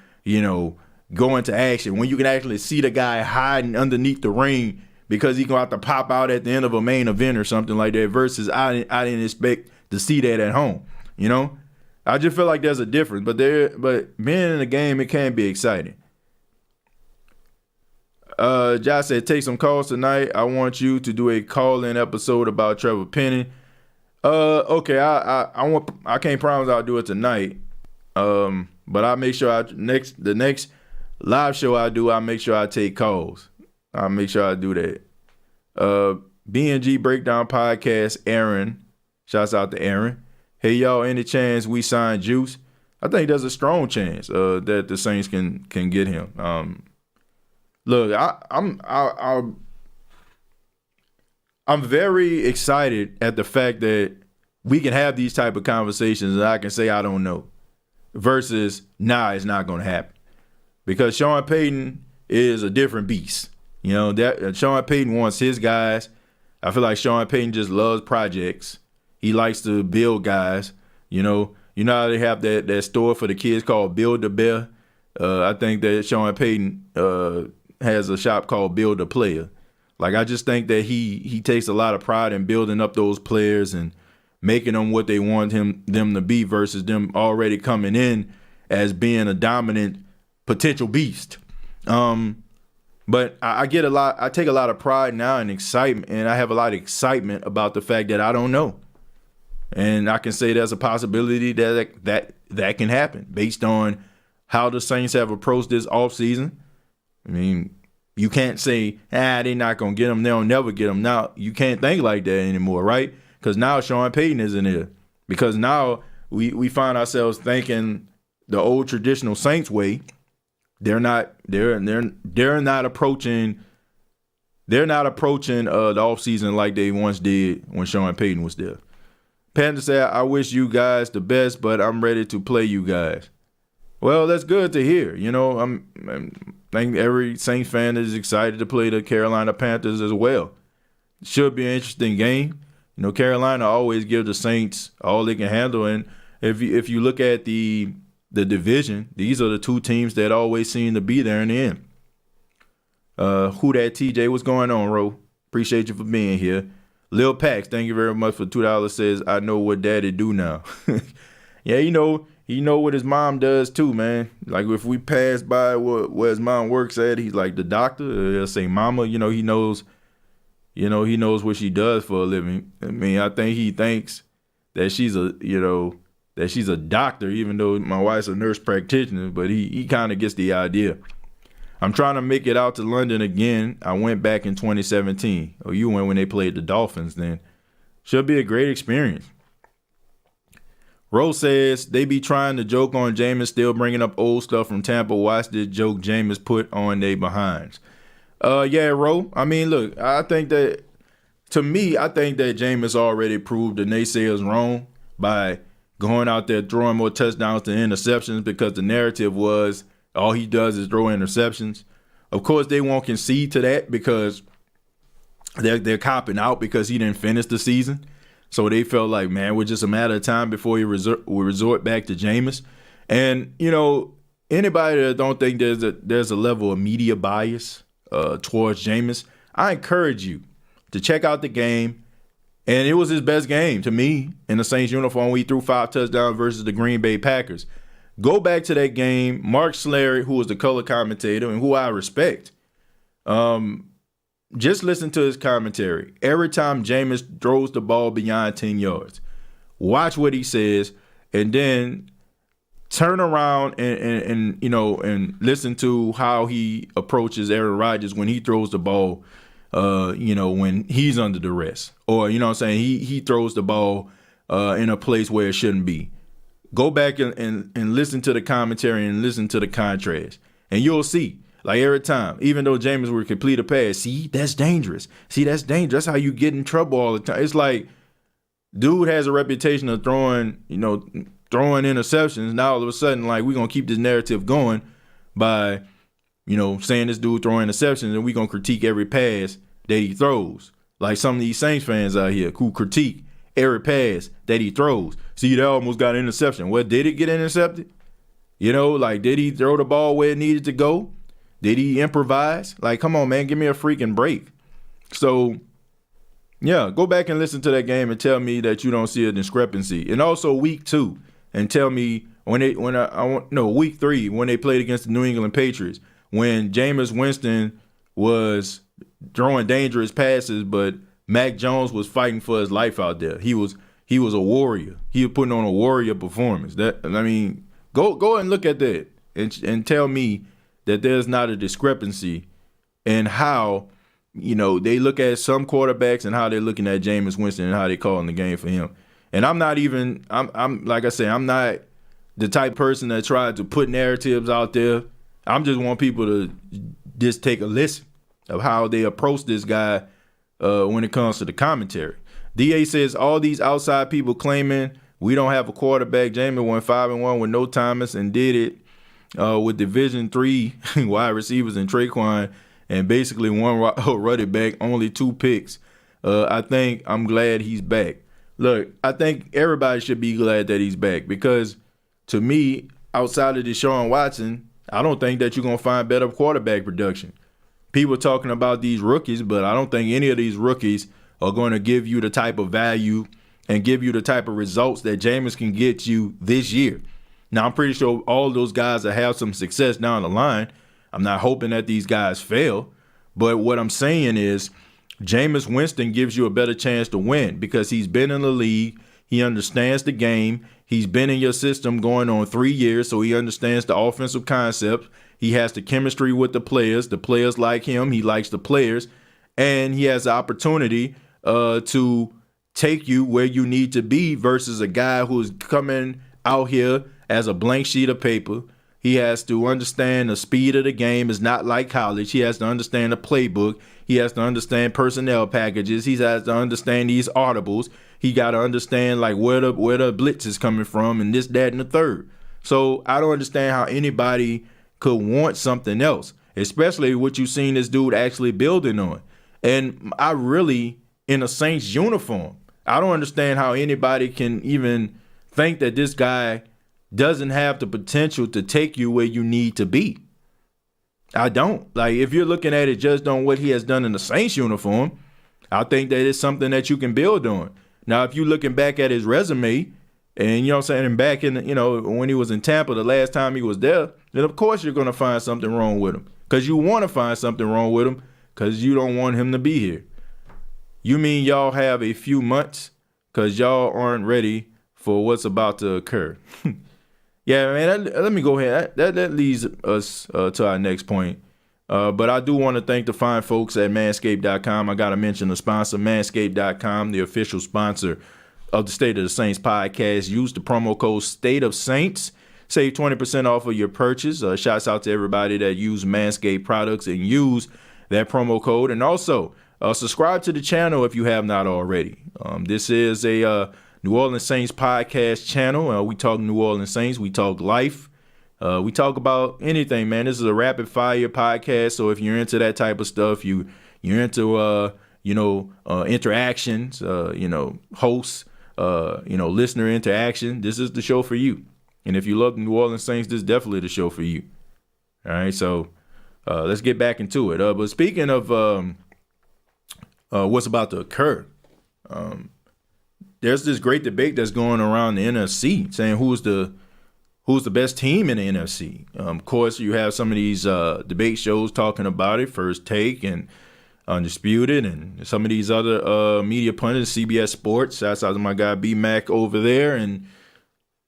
go into action. When you can actually see the guy hiding underneath the ring because he's going to have to pop out at the end of a main event or something like that versus I didn't expect to see that at home, I just feel like there's a difference, but being in the game, it can be exciting. Josh said, take some calls tonight. I want you to do a call-in episode about Trevor Penning. Okay, I can't promise I'll do it tonight. But I'll make sure the next live show I'll make sure I take calls. I'll make sure I do that. BNG Breakdown Podcast, Aaron. Shouts out to Aaron. Hey y'all, any chance we sign Juice? I think there's a strong chance that the Saints can get him. Look, I'm very excited at the fact that we can have these type of conversations and I can say I don't know versus it's not going to happen. Because Sean Payton is a different beast. You know, that Sean Payton wants his guys. I feel like Sean Payton just loves projects. He likes to build guys. You know how they have that store for the kids called Build-A-Bear? I think that Sean Payton has a shop called Build-A-Player. Like, I just think that he takes a lot of pride in building up those players and making them what they want them to be versus them already coming in as being a dominant potential beast. But I take a lot of pride now and excitement, and I have a lot of excitement about the fact that I don't know. And I can say there's a possibility that can happen based on how the Saints have approached this offseason. I mean, you can't say, they're not going to get him. They'll never get him. Now, you can't think like that anymore, right? Because now Sean Payton isn't here. Because now we find ourselves thinking the old traditional Saints way. They're not approaching the offseason like they once did when Sean Payton was there. Panther said, I wish you guys the best, but I'm ready to play you guys. Well, that's good to hear. You know, I think every Saints fan is excited to play the Carolina Panthers as well. Should be an interesting game. You know, Carolina always give the Saints all they can handle. And if you look at the division, these are the two teams that always seem to be there in the end. Who that TJ? What's going on, Ro? Appreciate you for being here. Lil Pax, thank you very much for $2. Says, I know what daddy do now. Yeah, he know what his mom does too, man. Like if we pass by where his mom works at, he's like the doctor. He'll say mama, he knows what she does for a living. I mean, I think he thinks that she's a doctor, even though my wife's a nurse practitioner, but he kind of gets the idea. I'm trying to make it out to London again. I went back in 2017. Oh, you went when they played the Dolphins then. Should be a great experience. Rose says they be trying to joke on Jameis still bringing up old stuff from Tampa. Watch this joke Jameis put on they behinds. Yeah, Ro. I mean, look, I think that Jameis already proved the naysayers wrong by going out there throwing more touchdowns than interceptions because the narrative was all he does is throw interceptions. Of course, they won't concede to that because they're copping out because he didn't finish the season. So they felt like, man, we're just a matter of time before we resort back to Jameis. And, anybody that don't think there's a level of media bias towards Jameis, I encourage you to check out the game. And it was his best game to me in the Saints uniform. We threw 5 touchdowns versus the Green Bay Packers. Go back to that game. Mark Slary, who was the color commentator and who I respect, just listen to his commentary. Every time Jameis throws the ball beyond 10 yards, watch what he says, and then turn around and listen to how he approaches Aaron Rodgers when he throws the ball, when he's under duress. Or, he throws the ball in a place where it shouldn't be. Go back and listen to the commentary and listen to the contrast. And you'll see, like every time, even though Jameis would complete a pass, see, that's dangerous. See, that's dangerous. That's how you get in trouble all the time. It's like, dude has a reputation of throwing interceptions. Now all of a sudden, like, we're going to keep this narrative going by, saying this dude throwing interceptions and we're going to critique every pass that he throws. Like some of these Saints fans out here who critique every pass that he throws. See, they almost got an interception. Well, did it get intercepted? Did he throw the ball where it needed to go? Did he improvise? Like, come on, man, give me a freaking break. So, yeah, go back and listen to that game and tell me that you don't see a discrepancy. And also week 2, and tell me week 3 when they played against the New England Patriots, when Jameis Winston was throwing dangerous passes, but Mac Jones was fighting for his life out there. He was he was a warrior. He was putting on a warrior performance. Go and look at that and tell me that there's not a discrepancy in how, they look at some quarterbacks and how they're looking at Jameis Winston and how they're calling the game for him. And I'm like I say, I'm not the type of person that tried to put narratives out there. I just want people to just take a listen of how they approach this guy when it comes to the commentary. DA says all these outside people claiming we don't have a quarterback. Jameis went 5-1 with no Thomas and did it with Division III wide receivers and Traquan and basically one running back, only 2 picks. I'm glad he's back. Look, I think everybody should be glad that he's back because to me, outside of Deshaun Watson, I don't think that you're going to find better quarterback production. People talking about these rookies, but I don't think any of these rookies are going to give you the type of value and give you the type of results that Jameis can get you this year. Now, I'm pretty sure all those guys will have some success down the line. I'm not hoping that these guys fail. But what I'm saying is Jameis Winston gives you a better chance to win because he's been in the league. He understands the game. He's been in your system going on 3 years, so he understands the offensive concept. He has the chemistry with the players. The players like him. He likes the players. And he has the opportunity to take you where you need to be versus a guy who's coming out here as a blank sheet of paper. He has to understand the speed of the game is not like college. He has to understand the playbook. He has to understand personnel packages. He has to understand these audibles. He got to understand like where the blitz is coming from and this, that, and the third. So I don't understand how anybody could want something else, especially what you've seen this dude actually building on. And I really, in a Saints uniform, I don't understand how anybody can even think that this guy doesn't have the potential to take you where you need to be. I don't. Like, if you're looking at it just on what he has done in the Saints uniform, I think that it's something that you can build on. Now, if you're looking back at his resume and, and back in, when he was in Tampa the last time he was there, then of course you're going to find something wrong with him because you want to find something wrong with him because you don't want him to be here. You mean y'all have a few months because y'all aren't ready for what's about to occur. Yeah, man, let me go ahead. That leads us to our next point. But I do want to thank the fine folks at Manscaped.com. I got to mention the sponsor, Manscaped.com, the official sponsor of the State of the Saints podcast. Use the promo code State of Saints. Save 20% off of your purchase. Shouts out to everybody that use Manscaped products and use that promo code. And also, subscribe to the channel if you have not already. This is a New Orleans Saints podcast channel. We talk New Orleans Saints. We talk life. We talk about anything, man. This is a rapid fire podcast. So if you're into that type of stuff, you're into, interactions, hosts, listener interaction, this is the show for you. And if you love the New Orleans Saints, this is definitely the show for you. All right. So let's get back into it. But speaking of what's about to occur, there's this great debate that's going around the NFC saying who's the best team in the NFC. Of course, you have some of these debate shows talking about it, First Take and Undisputed, and some of these other media pundits, CBS Sports. Shouts out to my guy B-Mac over there. And,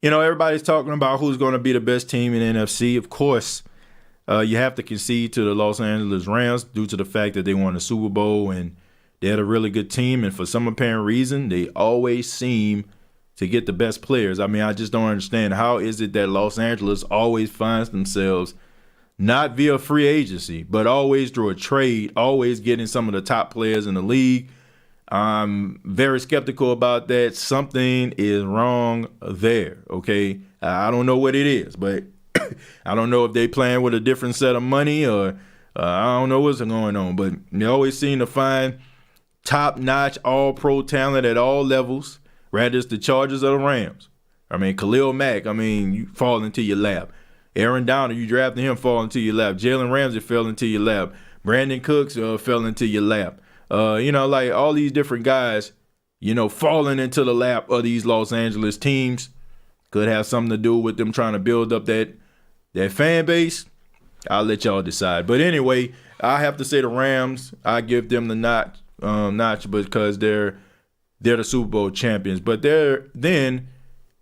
everybody's talking about who's going to be the best team in the NFC. Of course, you have to concede to the Los Angeles Rams due to the fact that they won the Super Bowl and they had a really good team. And for some apparent reason, they always seem to get the best players. I mean, I just don't understand. How is it that Los Angeles always finds themselves not via free agency, but always through a trade, always getting some of the top players in the league? I'm very skeptical about that. Something is wrong there, okay? I don't know what it is, but I don't know if they playing with a different set of money or I don't know what's going on, but they always seem to find top-notch, all-pro talent at all levels. Rather it's the Chargers or the Rams. I mean, Khalil Mack, you fall into your lap. Aaron Donald, you drafted him, fall into your lap. Jalen Ramsey fell into your lap. Brandon Cooks fell into your lap. Like all these different guys, falling into the lap of these Los Angeles teams could have something to do with them trying to build up that fan base. I'll let y'all decide. But anyway, I have to say the Rams, I give them the notch because they're they're the Super Bowl champions. But then,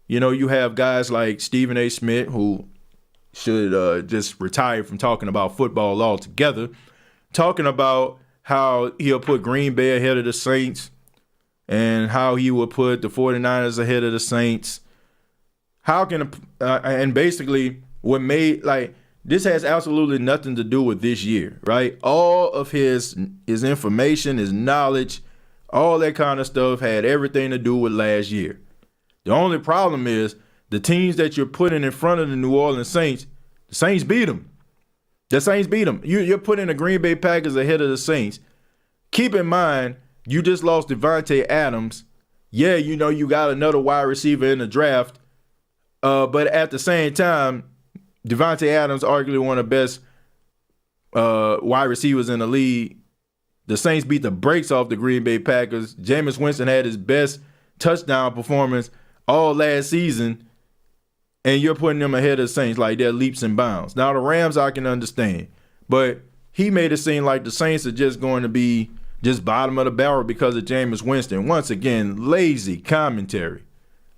you have guys like Stephen A. Smith, who should just retire from talking about football altogether, talking about how he'll put Green Bay ahead of the Saints and how he will put the 49ers ahead of the Saints. How can and basically what made this has absolutely nothing to do with this year, right? All of his information, his knowledge, all that kind of stuff had everything to do with last year. The only problem is the teams that you're putting in front of the New Orleans Saints, the Saints beat them. The Saints beat them. You're putting the Green Bay Packers ahead of the Saints. Keep in mind, you just lost Devontae Adams. Yeah, you got another wide receiver in the draft. But at the same time, Devontae Adams, arguably one of the best wide receivers in the league. The Saints beat the brakes off the Green Bay Packers. Jameis Winston had his best touchdown performance all last season, and you're putting them ahead of the Saints like they're leaps and bounds. Now, the Rams I can understand, but he made it seem like the Saints are just going to be just bottom of the barrel because of Jameis Winston. Once again, lazy commentary.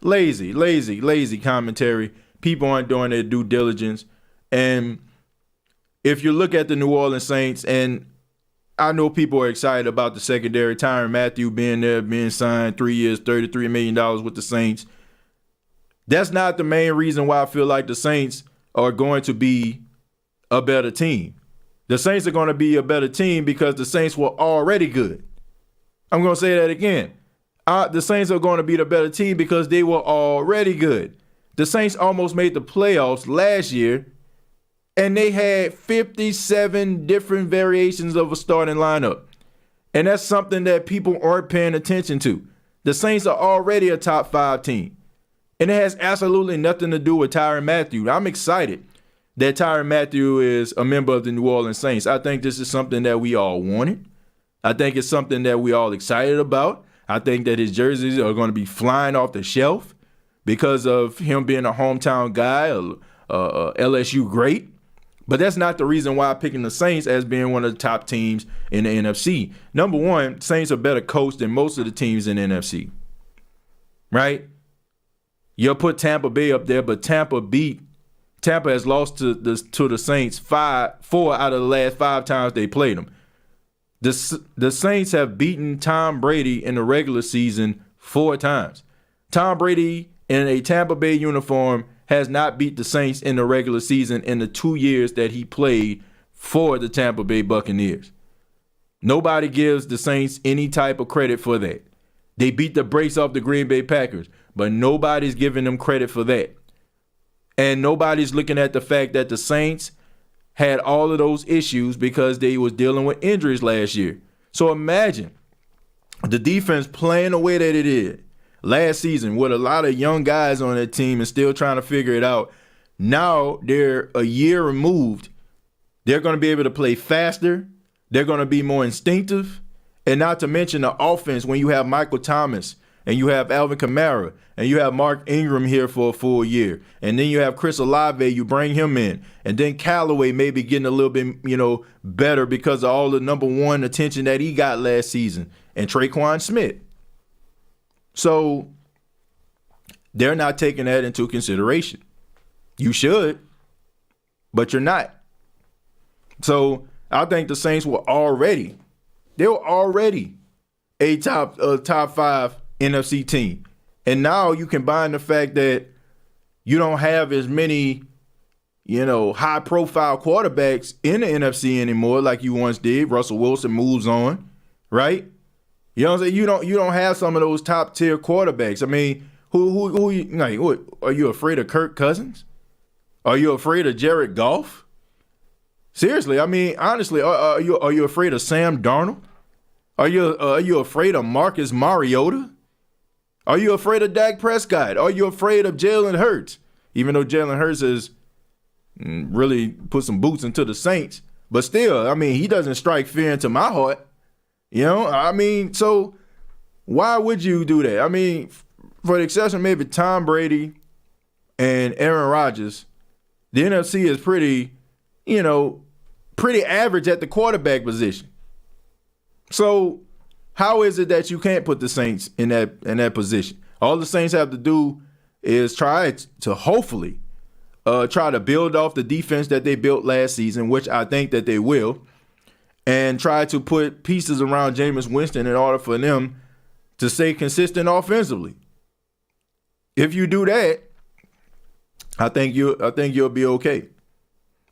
Lazy commentary. People aren't doing their due diligence. And if you look at the New Orleans Saints, and I know people are excited about the secondary, Tyrann Mathieu being there, being signed 3 years, $33 million with the Saints. That's not the main reason why I feel like the Saints are going to be a better team. The Saints are going to be a better team because the Saints were already good. I'm going to say that again. The Saints are going to be the better team because they were already good. The Saints almost made the playoffs last year, and they had 57 different variations of a starting lineup. And that's something that people aren't paying attention to. The Saints are already a top 5 team. And it has absolutely nothing to do with Tyrann Mathieu. I'm excited that Tyrann Mathieu is a member of the New Orleans Saints. I think this is something that we all wanted. I think it's something that we all excited about. I think that his jerseys are going to be flying off the shelf because of him being a hometown guy, a LSU great. But that's not the reason why I'm picking the Saints as being one of the top teams in the NFC. Number one, Saints are better coached than most of the teams in the NFC. Right? You'll put Tampa Bay up there, but Tampa has lost to the Saints 4 out of the last 5 times they played them. The Saints have beaten Tom Brady in the regular season 4 times. Tom Brady in a Tampa Bay uniform has not beat the Saints in the regular season in the 2 years that he played for the Tampa Bay Buccaneers. Nobody gives the Saints any type of credit for that. They beat the brakes off the Green Bay Packers, but nobody's giving them credit for that. And nobody's looking at the fact that the Saints had all of those issues because they was dealing with injuries last year. So imagine the defense playing the way that it is last season with a lot of young guys on that team and still trying to figure it out. Now they're a year removed. They're going to be able to play faster. They're going to be more instinctive. And not to mention the offense when you have Michael Thomas and you have Alvin Kamara and you have Mark Ingram here for a full year. And then you have Chris Olave, you bring him in. And then Callaway maybe getting a little bit, better because of all the number one attention that he got last season. And Traquan Smith. So they're not taking that into consideration. You should, but you're not. So I think the Saints were already a top 5 NFC team. And now you combine the fact that you don't have as many, high profile quarterbacks in the NFC anymore like you once did. Russell Wilson moves on, right? You know what I'm saying? You don't have some of those top tier quarterbacks. I mean, who what, are you afraid of Kirk Cousins? Are you afraid of Jared Goff? Seriously, I mean, honestly, are you afraid of Sam Darnold? Are you afraid of Marcus Mariota? Are you afraid of Dak Prescott? Are you afraid of Jalen Hurts? Even though Jalen Hurts has really put some boots into the Saints, but still, I mean, he doesn't strike fear into my heart. So why would you do that? I mean, for the exception of maybe Tom Brady and Aaron Rodgers, the NFC is pretty average at the quarterback position. So How is it that you can't put the Saints in that position? All the Saints have to do is try to hopefully try to build off the defense that they built last season, which I think that they will, and try to put pieces around Jameis Winston in order for them to stay consistent offensively. If you do that, I think you'll be okay.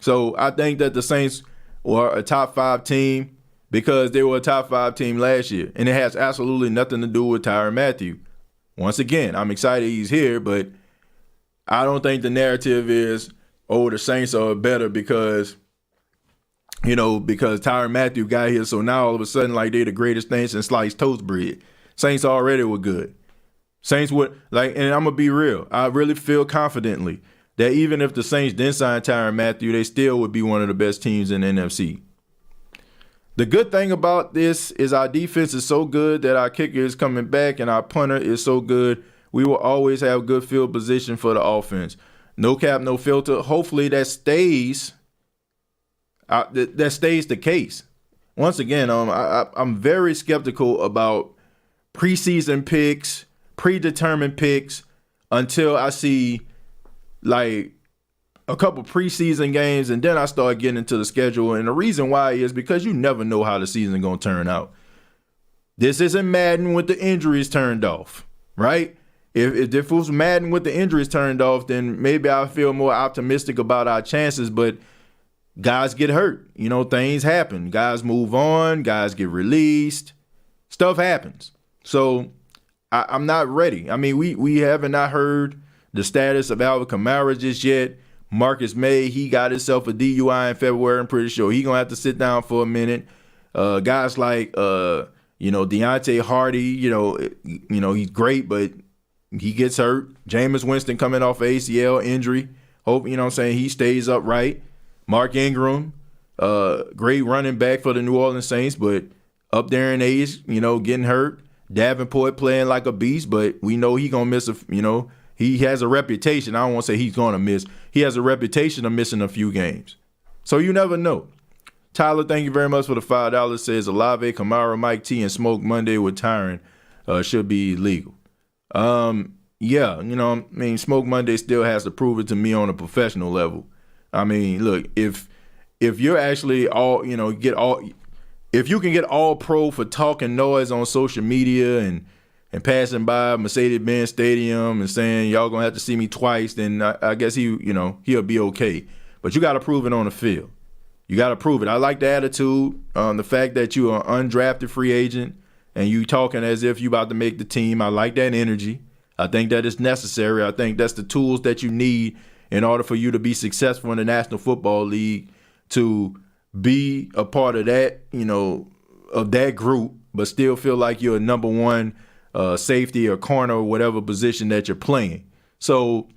So I think that the Saints were a top 5 team because they were a top 5 team last year, and it has absolutely nothing to do with Tyrann Mathieu. Once again, I'm excited he's here, but I don't think the narrative is, the Saints are better because Tyrann Mathieu got here, so now all of a sudden, like, they're the greatest thing since sliced toast bread. Saints already were good. Saints would, and I'm going to be real, I really feel confidently that even if the Saints didn't sign Tyrann Mathieu, they still would be one of the best teams in the NFC. The good thing about this is our defense is so good that our kicker is coming back and our punter is so good. We will always have good field position for the offense. No cap, no filter. Hopefully that stays the case. Once again, I'm very skeptical about preseason picks, predetermined picks until I see like a couple preseason games, and then I start getting into the schedule. And the reason why is because you never know how the season is going to turn out. This isn't Madden with the injuries turned off, right? If it was Madden with the injuries turned off, then maybe I feel more optimistic about our chances. But guys get hurt. Things happen. Guys move on. Guys get released. Stuff happens. So I'm not ready. I mean, we haven't not heard the status of Alvin Kamara just yet. Marcus May, he got himself a DUI in February. I'm pretty sure he's going to have to sit down for a minute. Guys like, Deontay Hardy, he's great, but he gets hurt. Jameis Winston coming off ACL injury. Hope, he stays upright. Mark Ingram, great running back for the New Orleans Saints, but up there in age, getting hurt. Davenport playing like a beast, but we know he's going to miss he has a reputation. I don't want to say he's going to miss. He has a reputation of missing a few games. So you never know. Tyler, thank you very much for the $5. Says Olave, Kamara, Mike T, and Smoke Monday with Tyrann should be legal. Smoke Monday still has to prove it to me on a professional level. I mean, look, if you're actually if you can get all pro for talking noise on social media and passing by Mercedes-Benz Stadium and saying y'all gonna have to see me twice, then I guess he'll be okay. But you got to prove it on the field. You got to prove it. I like the attitude, the fact that you are an undrafted free agent and you talking as if you about to make the team. I like that energy. I think that is necessary. I think that's the tools that you need in order for you to be successful in the National Football League, to be a part of that, of that group, but still feel like you're a number one safety or corner or whatever position that you're playing. So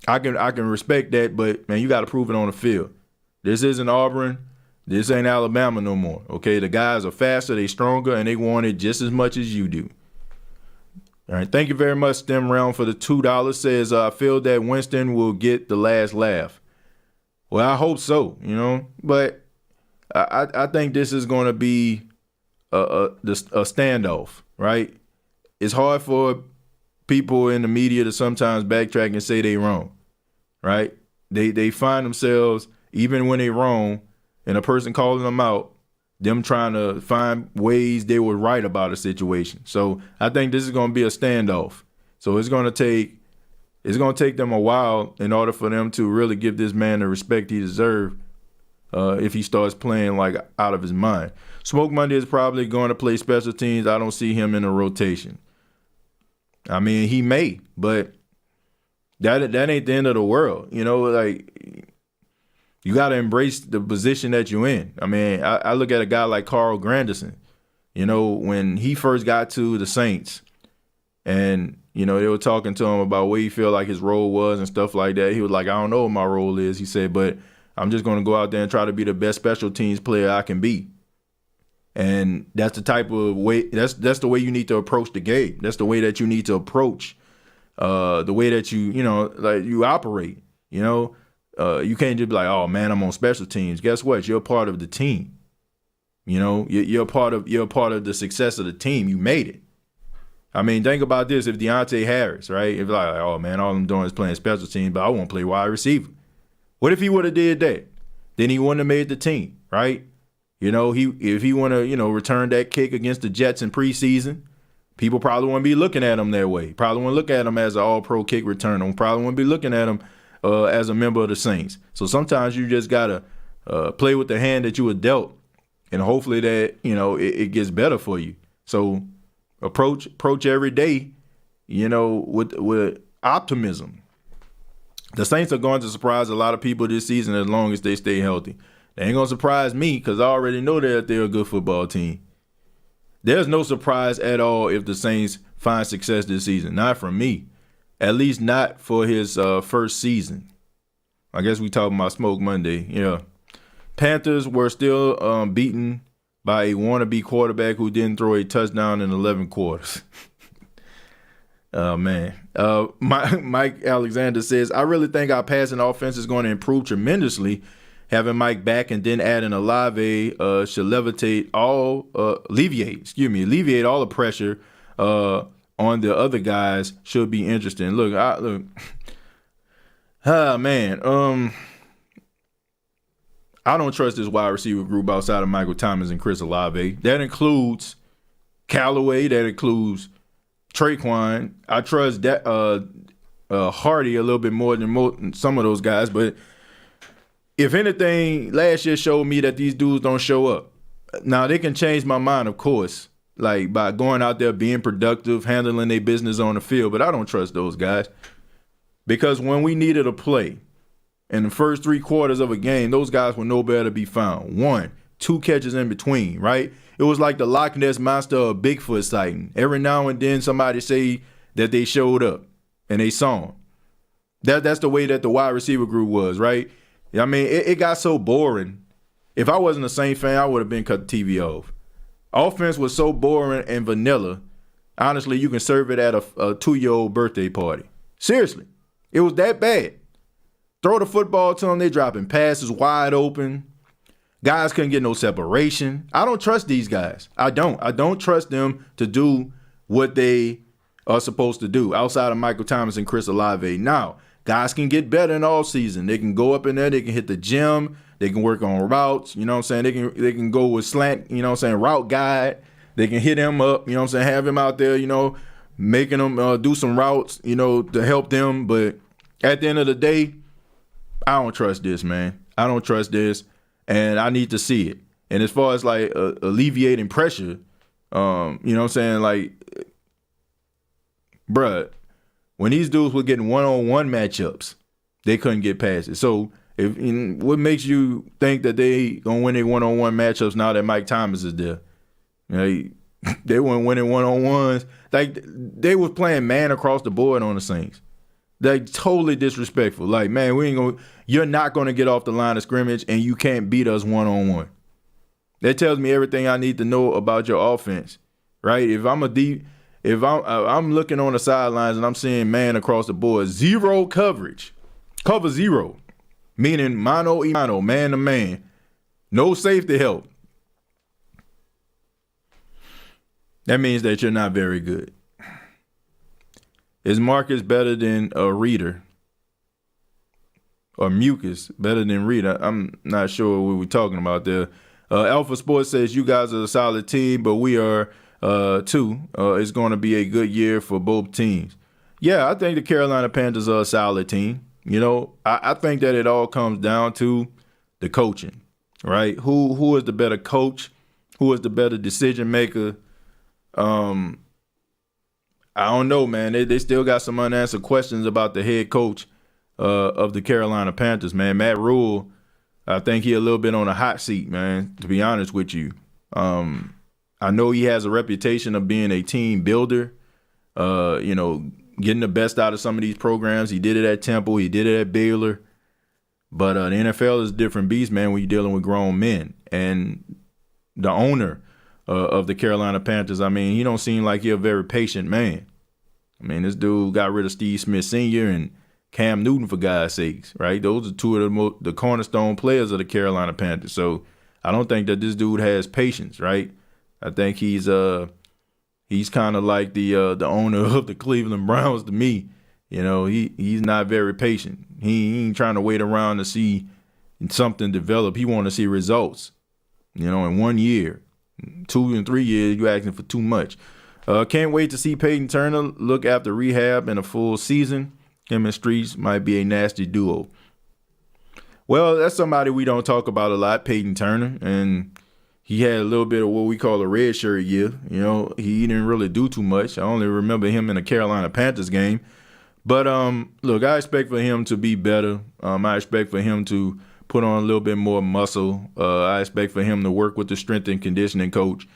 I can respect that, but man, you got to prove it on the field. This isn't Auburn. This ain't Alabama no more. Okay, the guys are faster, they stronger, and they want it just as much as you do. All right, thank you very much, Stem Realm, for the $2. Says I feel that Winston will get the last laugh. Well, I hope so. But I think this is going to be a standoff, right? It's hard for people in the media to sometimes backtrack and say they wrong, right? They find themselves, even when they wrong, and a person calling them out, them trying to find ways they were right about a situation. So I think this is going to be a standoff. So it's going to take them a while in order for them to really give this man the respect he deserves if he starts playing like out of his mind. Smoke Monday is probably going to play special teams. I don't see him in a rotation. I mean, he may, but that ain't the end of the world. You got to embrace the position that you're in. I mean, I look at a guy like Carl Granderson, when he first got to the Saints and, they were talking to him about what he felt like his role was and stuff like that. He was like, I don't know what my role is. He said, but I'm just going to go out there and try to be the best special teams player I can be. And that's the type of way, that's the way you need to approach the game. That's the way that you need to approach the way that you operate. You can't just be like, oh man, I'm on special teams. Guess what? You're a part of the team. You're a part of the success of the team. You made it. I mean, think about this. If Deontay Harris, right? If like, oh man, all I'm doing is playing special teams, but I won't play wide receiver. What if he would have did that? Then he wouldn't have made the team, right? If he want to, return that kick against the Jets in preseason, people probably wouldn't be looking at him that way. Probably wouldn't look at him as an all-pro kick returner. Probably wouldn't be looking at him as a member of the Saints. So sometimes you just got to play with the hand that you were dealt, and hopefully that, it gets better for you. So approach every day, with optimism. The Saints are going to surprise a lot of people this season as long as they stay healthy. They ain't going to surprise me because I already know that they're a good football team. There's no surprise at all if the Saints find success this season. Not from me. At least not for his first season. I guess we talking about Smoke Monday. Yeah. Panthers were still beaten by a wannabe quarterback who didn't throw a touchdown in 11 quarters. Oh, man. Mike Alexander says, I really think our passing offense is going to improve tremendously. Having Mike back and then adding Olave should alleviate all the pressure on the other guys. Should be interesting. Look. Man. I don't trust this wide receiver group outside of Michael Thomas and Chris Olave. That includes Callaway. That includes Traquan. I trust that Hardy a little bit more than some of those guys. But if anything, last year showed me that these dudes don't show up. Now, they can change my mind, of course, like by going out there, being productive, handling their business on the field. But I don't trust those guys because when we needed a play, in the first 3 quarters of a game, those guys were nowhere to be found. 1, 2 catches in between, right? It was like the Loch Ness Monster or Bigfoot sighting. Every now and then somebody say that they showed up and they saw him. That's the way that the wide receiver group was, right? I mean, it got so boring. If I wasn't a Saint fan, I would have been cut the TV off. Offense was so boring and vanilla. Honestly, you can serve it at a 2-year-old birthday party. Seriously, it was that bad. Throw the football to them. They dropping passes wide open. Guys couldn't get no separation. I don't trust these guys. I don't trust them to do what they are supposed to do outside of Michael Thomas and Chris Olave. Now, guys can get better in all season. They can go up in there. They can hit the gym. They can work on routes. You know what I'm saying? They can go with slant, route guide. They can hit him up, have him out there, making them do some routes, to help them. But at the end of the day, I don't trust this, man. I don't trust this, and I need to see it. And as far as, like, alleviating pressure, like, bruh, when these dudes were getting one-on-one matchups, they couldn't get past it. So what makes you think that they going to win their one-on-one matchups now that Mike Thomas is there? They weren't winning one-on-ones. Like, they was playing man across the board on the Saints. Like, totally disrespectful. Like, man, you're not going to get off the line of scrimmage and you can't beat us one-on-one. That tells me everything I need to know about your offense, right? If I'm looking on the sidelines and I'm seeing man across the board, 0 coverage, cover 0, meaning mano a mano, man to man, no safety help. That means that you're not very good. Is Marcus better than a Reader? Or Mucus better than Reader? I'm not sure what we're talking about there. Alpha Sports says you guys are a solid team, but we are too. It's going to be a good year for both teams. Yeah, I think the Carolina Panthers are a solid team. I think that it all comes down to the coaching, right? Who is the better coach? Who is the better decision maker? I don't know, man. They still got some unanswered questions about the head coach of the Carolina Panthers, man. Matt Rule, I think he a little bit on a hot seat, man, to be honest with you. I know he has a reputation of being a team builder, getting the best out of some of these programs. He did it at Temple. He did it at Baylor. But the NFL is a different beast, man, when you're dealing with grown men. And the owner of the Carolina Panthers, I mean, he don't seem like he's a very patient man. I mean, this dude got rid of Steve Smith Sr. and Cam Newton, for God's sakes, right? Those are two of the cornerstone players of the Carolina Panthers. So I don't think that this dude has patience, right? I think he's kind of like the owner of the Cleveland Browns to me. You know, he's not very patient. He ain't trying to wait around to see something develop. He want to see results. You know, in 1 year, 2 and 3 years, you asking for too much. Can't wait to see Peyton Turner look after rehab in a full season. Him and Streets might be a nasty duo. Well, that's somebody we don't talk about a lot, Peyton Turner, and he had a little bit of what we call a red shirt year. You know, he didn't really do too much. I only remember him in a Carolina Panthers game. But look, I expect for him to be better. I expect for him to put on a little bit more muscle. I expect for him to work with the strength and conditioning coach,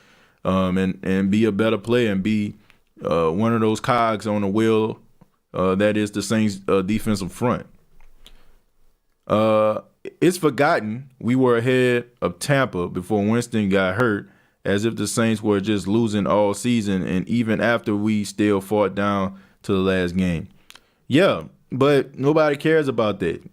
and be a better player and be one of those cogs on the wheel that is the Saints defensive front. It's forgotten we were ahead of Tampa before Winston got hurt, as if the Saints were just losing all season, and even after we still fought down to the last game. Yeah, but nobody cares about that.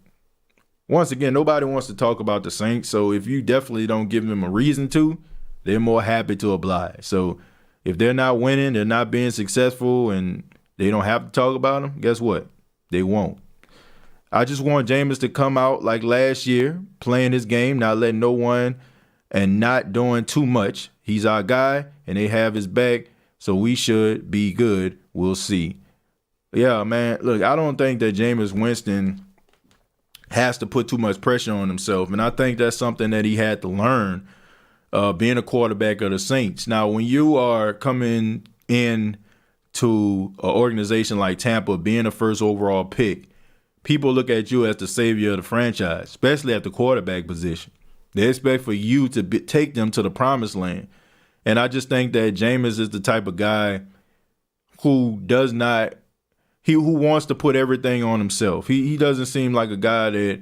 Once again, nobody wants to talk about the Saints, so if you definitely don't give them a reason to, they're more happy to oblige. So if they're not winning, they're not being successful, and they don't have to talk about them, guess what? They won't. I just want Jameis to come out like last year, playing his game, not letting no one and not doing too much. He's our guy, and they have his back, so we should be good. We'll see. Yeah, man, look, I don't think that Jameis Winston has to put too much pressure on himself, and I think that's something that he had to learn being a quarterback of the Saints. Now, when you are coming in to an organization like Tampa, being the first overall pick, people look at you as the savior of the franchise, especially at the quarterback position. They expect for you to take them to the promised land. And I just think that Jameis is the type of guy who who wants to put everything on himself. He doesn't seem like a guy that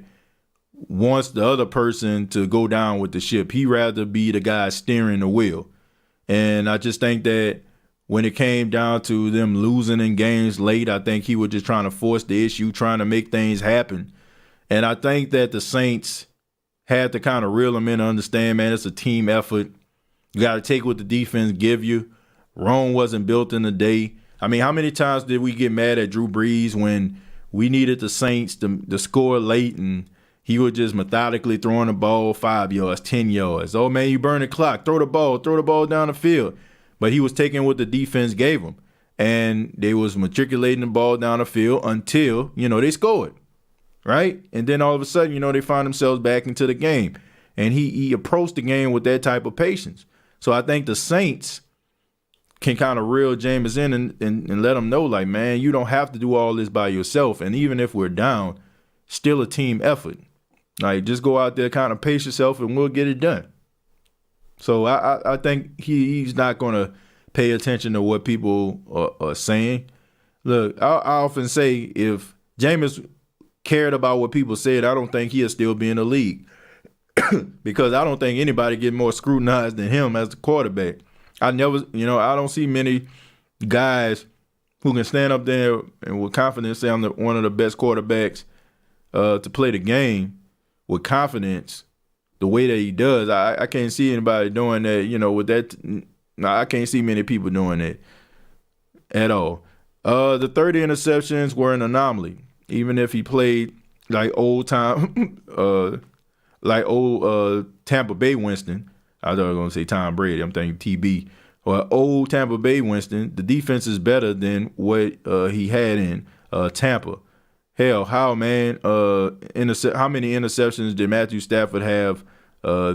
wants the other person to go down with the ship. He'd rather be the guy steering the wheel. And I just think that when it came down to them losing in games late, I think he was just trying to force the issue, trying to make things happen. And I think that the Saints had to kind of reel him in to understand, man, it's a team effort. You got to take what the defense give you. Rome wasn't built in a day. I mean, how many times did we get mad at Drew Brees when we needed the Saints to score late and he was just methodically throwing the ball 5 yards, 10 yards. Oh, man, you burn the clock. Throw the ball down the field. But he was taking what the defense gave him. And they was matriculating the ball down the field until, they scored, right? And then all of a sudden, they find themselves back into the game. And he approached the game with that type of patience. So I think the Saints can kind of reel Jameis in and let him know, like, man, you don't have to do all this by yourself. And even if we're down, still a team effort. Like, just go out there, kind of pace yourself, and we'll get it done. So I think he's not going to pay attention to what people are saying. Look, I often say if Jameis cared about what people said, I don't think he'll still be in the league. Because I don't think anybody get more scrutinized than him as the quarterback. I don't see many guys who can stand up there and with confidence say I'm one of the best quarterbacks to play the game with confidence the way that he does. I can't see anybody doing that, with that. I can't see many people doing that at all. The 30 interceptions were an anomaly, even if he played like old Tampa Bay Winston. I thought I was going to say Tom Brady. I'm thinking TB. Or old Tampa Bay Winston. The defense is better than what he had in Tampa. Hell, how many interceptions did Matthew Stafford have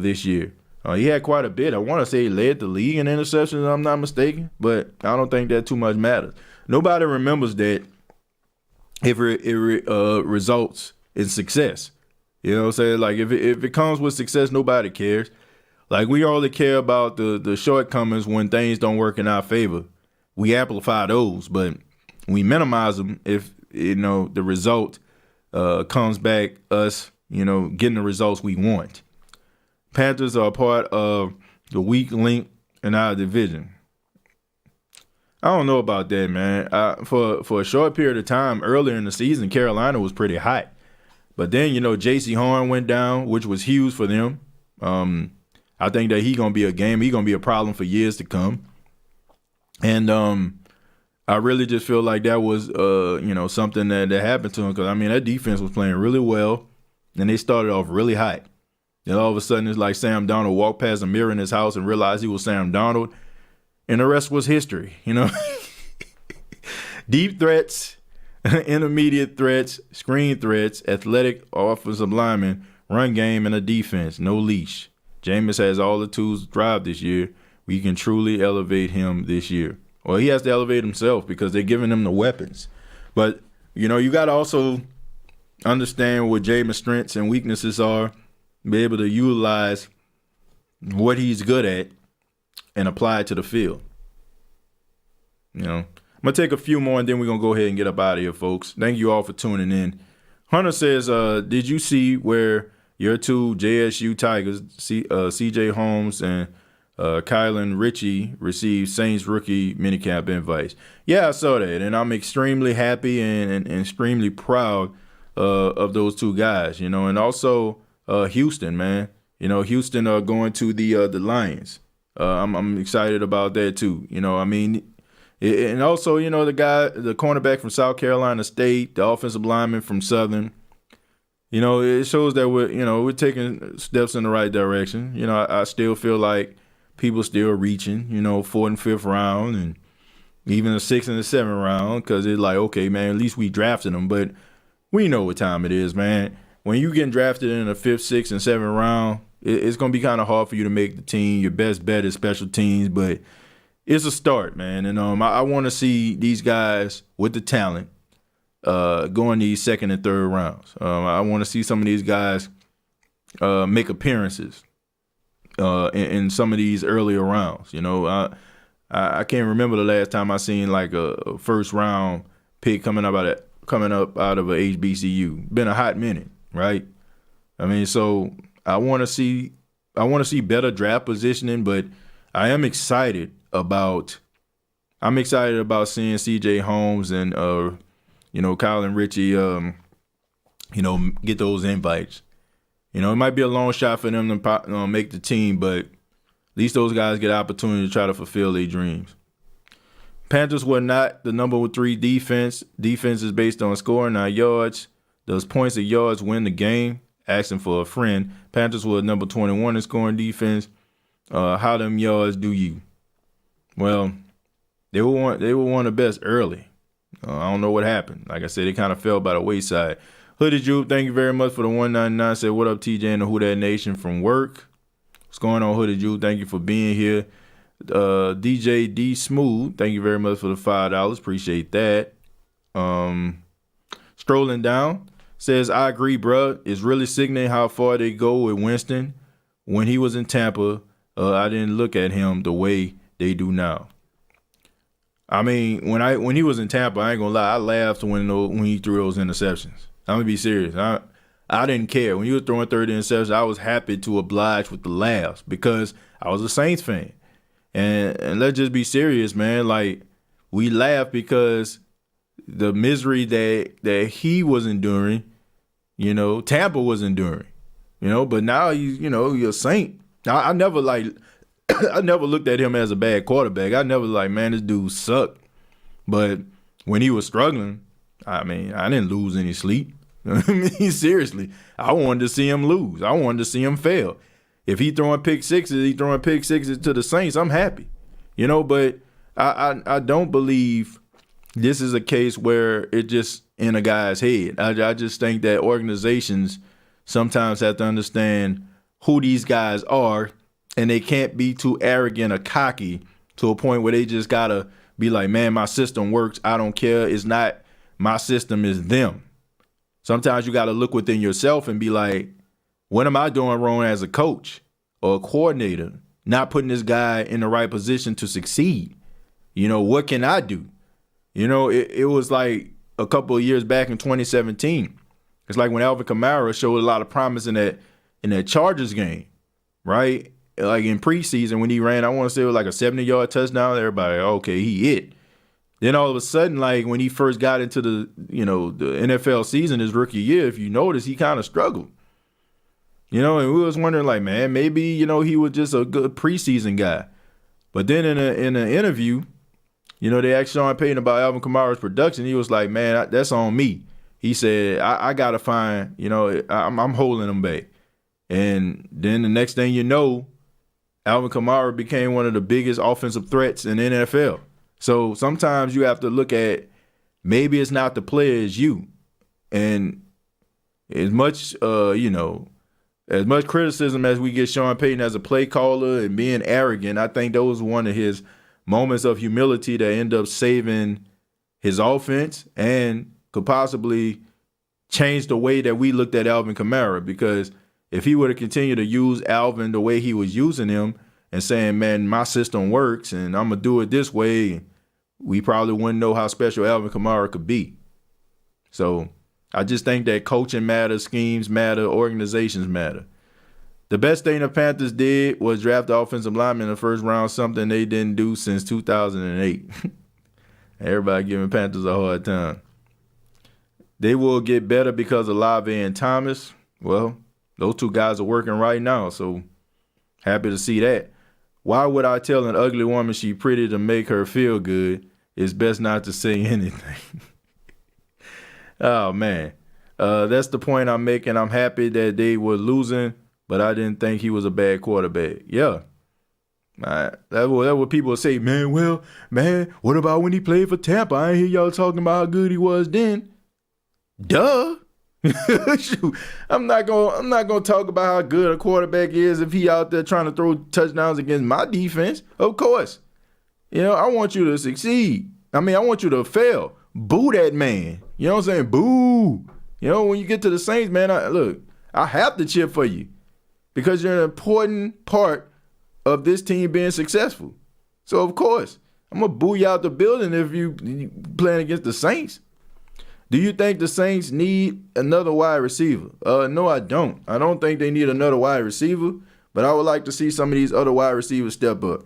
this year? He had quite a bit. I want to say he led the league in interceptions, if I'm not mistaken. But I don't think that too much matters. Nobody remembers that if it results in success. You know what I'm saying? Like, if it comes with success, nobody cares. Like, we only care about the shortcomings when things don't work in our favor. We amplify those, but we minimize them if, the result comes back us, getting the results we want. Panthers are a part of the weak link in our division. I don't know about that, man. For a short period of time earlier in the season, Carolina was pretty hot. But then, J.C. Horn went down, which was huge for them. I think that he's gonna be a game. He's gonna be a problem for years to come. And I really just feel like that was something that happened to him, because I mean that defense was playing really well, and they started off really hot. And all of a sudden it's like Sam Darnold walked past a mirror in his house and realized he was Sam Darnold, and the rest was history. Deep threats, intermediate threats, screen threats, athletic offensive linemen, run game, and a defense. No leash. Jameis has all the tools to thrive this year. We can truly elevate him this year. Well, he has to elevate himself because they're giving him the weapons. But, you got to also understand what Jameis' strengths and weaknesses are, be able to utilize what he's good at and apply it to the field. I'm going to take a few more, and then we're going to go ahead and get up out of here, folks. Thank you all for tuning in. Hunter says, did you see where your two JSU Tigers, C.J. Holmes and Kylan Ritchie, received Saints rookie minicamp invites? Yeah, I saw that, and I'm extremely happy and extremely proud of those two guys, and also Houston, man. Houston going to the Lions. I'm excited about that, too. And also, the cornerback from South Carolina State, the offensive lineman from Southern, it shows that we're taking steps in the right direction. I still feel like people still reaching, 4th and 5th round, and even the 6th and the 7th round, because it's like, okay, man, at least we drafted them. But we know what time it is, man. When you getting drafted in the 5th, 6th, and 7th round, it's going to be kind of hard for you to make the team. Your best bet is special teams, but it's a start, man. And I want to see these guys with the talent going these 2nd and 3rd rounds. I want to see some of these guys make appearances in some of these earlier rounds. I can't remember the last time I seen like a first round pick coming up out of a HBCU. Been a hot minute, right? I mean, so I want to see better draft positioning, but I am excited about seeing C.J. Holmes and Kylan Ritchie get those invites. It might be a long shot for them to make the team, but at least those guys get an opportunity to try to fulfill their dreams. Panthers were not the number 3 defense. Defense is based on scoring, not yards. Does points or yards win the game? Asking for a friend. Panthers were number 21 in scoring defense. How them yards do you? Well, they were one of the best early. I don't know what happened. Like I said, they kind of fell by the wayside. Hoodie Jupe, thank you very much for the 199. Said, what up, TJ and the Who That Nation from work? What's going on, Hoodie Jupe? Thank you for being here. DJ D Smooth, thank you very much for the $5. Appreciate that. Strolling Down says, I agree, bruh. It's really sickening how far they go with Winston. When he was in Tampa, I didn't look at him the way they do now. I mean, when he was in Tampa, I ain't gonna lie, I laughed when he threw those interceptions. I'm gonna be serious. I didn't care. When he was throwing 30 interceptions, I was happy to oblige with the laughs because I was a Saints fan. And let's just be serious, man. Like, we laugh because the misery that he was enduring, Tampa was enduring, but now you're a Saint. I never I never looked at him as a bad quarterback. I never man, this dude sucked. But when he was struggling, I mean, I didn't lose any sleep. I mean, seriously, I wanted to see him lose. I wanted to see him fail. If he throwing pick sixes to the Saints, I'm happy. But I don't believe this is a case where it just in a guy's head. I just think that organizations sometimes have to understand who these guys are, and they can't be too arrogant or cocky to a point where they just got to be like, man, my system works. I don't care. It's not my system, is them. Sometimes you got to look within yourself and be like, what am I doing wrong as a coach or a coordinator, not putting this guy in the right position to succeed? What can I do? It was like a couple of years back in 2017. It's like when Alvin Kamara showed a lot of promise in that Chargers game, right? Like in preseason when he ran, I want to say it was like a 70-yard touchdown. Everybody, okay, he it. Then all of a sudden, like when he first got into the NFL season, his rookie year, if you notice, he kind of struggled. And we was wondering, like, man, maybe, he was just a good preseason guy. But then in an interview, they asked Sean Payton about Alvin Kamara's production. He was like, man, that's on me. He said, I got to find, I'm holding him back. And then the next thing you know, Alvin Kamara became one of the biggest offensive threats in the NFL. So sometimes you have to look at, maybe it's not the player, it's you. And as much, as much criticism as we get Sean Payton as a play caller and being arrogant, I think that was one of his moments of humility that end up saving his offense and could possibly change the way that we looked at Alvin Kamara. Because if he were to continue to use Alvin the way he was using him and saying, man, my system works and I'm going to do it this way, we probably wouldn't know how special Alvin Kamara could be. So I just think that coaching matters, schemes matter, organizations matter. The best thing the Panthers did was draft the offensive lineman in the first round, something they didn't do since 2008. Everybody giving Panthers a hard time. They will get better because of Lave and Thomas. Well, those two guys are working right now, so happy to see that. Why would I tell an ugly woman she pretty to make her feel good? It's best not to say anything. Oh, man. That's the point I'm making. I'm happy that they were losing, but I didn't think he was a bad quarterback. Yeah. That's what people say, man, what about when he played for Tampa? I ain't hear y'all talking about how good he was then. Duh. Shoot. I'm not gonna talk about how good a quarterback is if he out there trying to throw touchdowns against my defense. Of course. I want you to succeed. I want you to fail. Boo that man. You know what I'm saying? Boo. When you get to the Saints, man, I have to cheer for you because you're an important part of this team being successful. So, of course, I'm going to boo you out the building if you playing against the Saints. Do you think the Saints need another wide receiver? No, I don't. I don't think they need another wide receiver, but I would like to see some of these other wide receivers step up.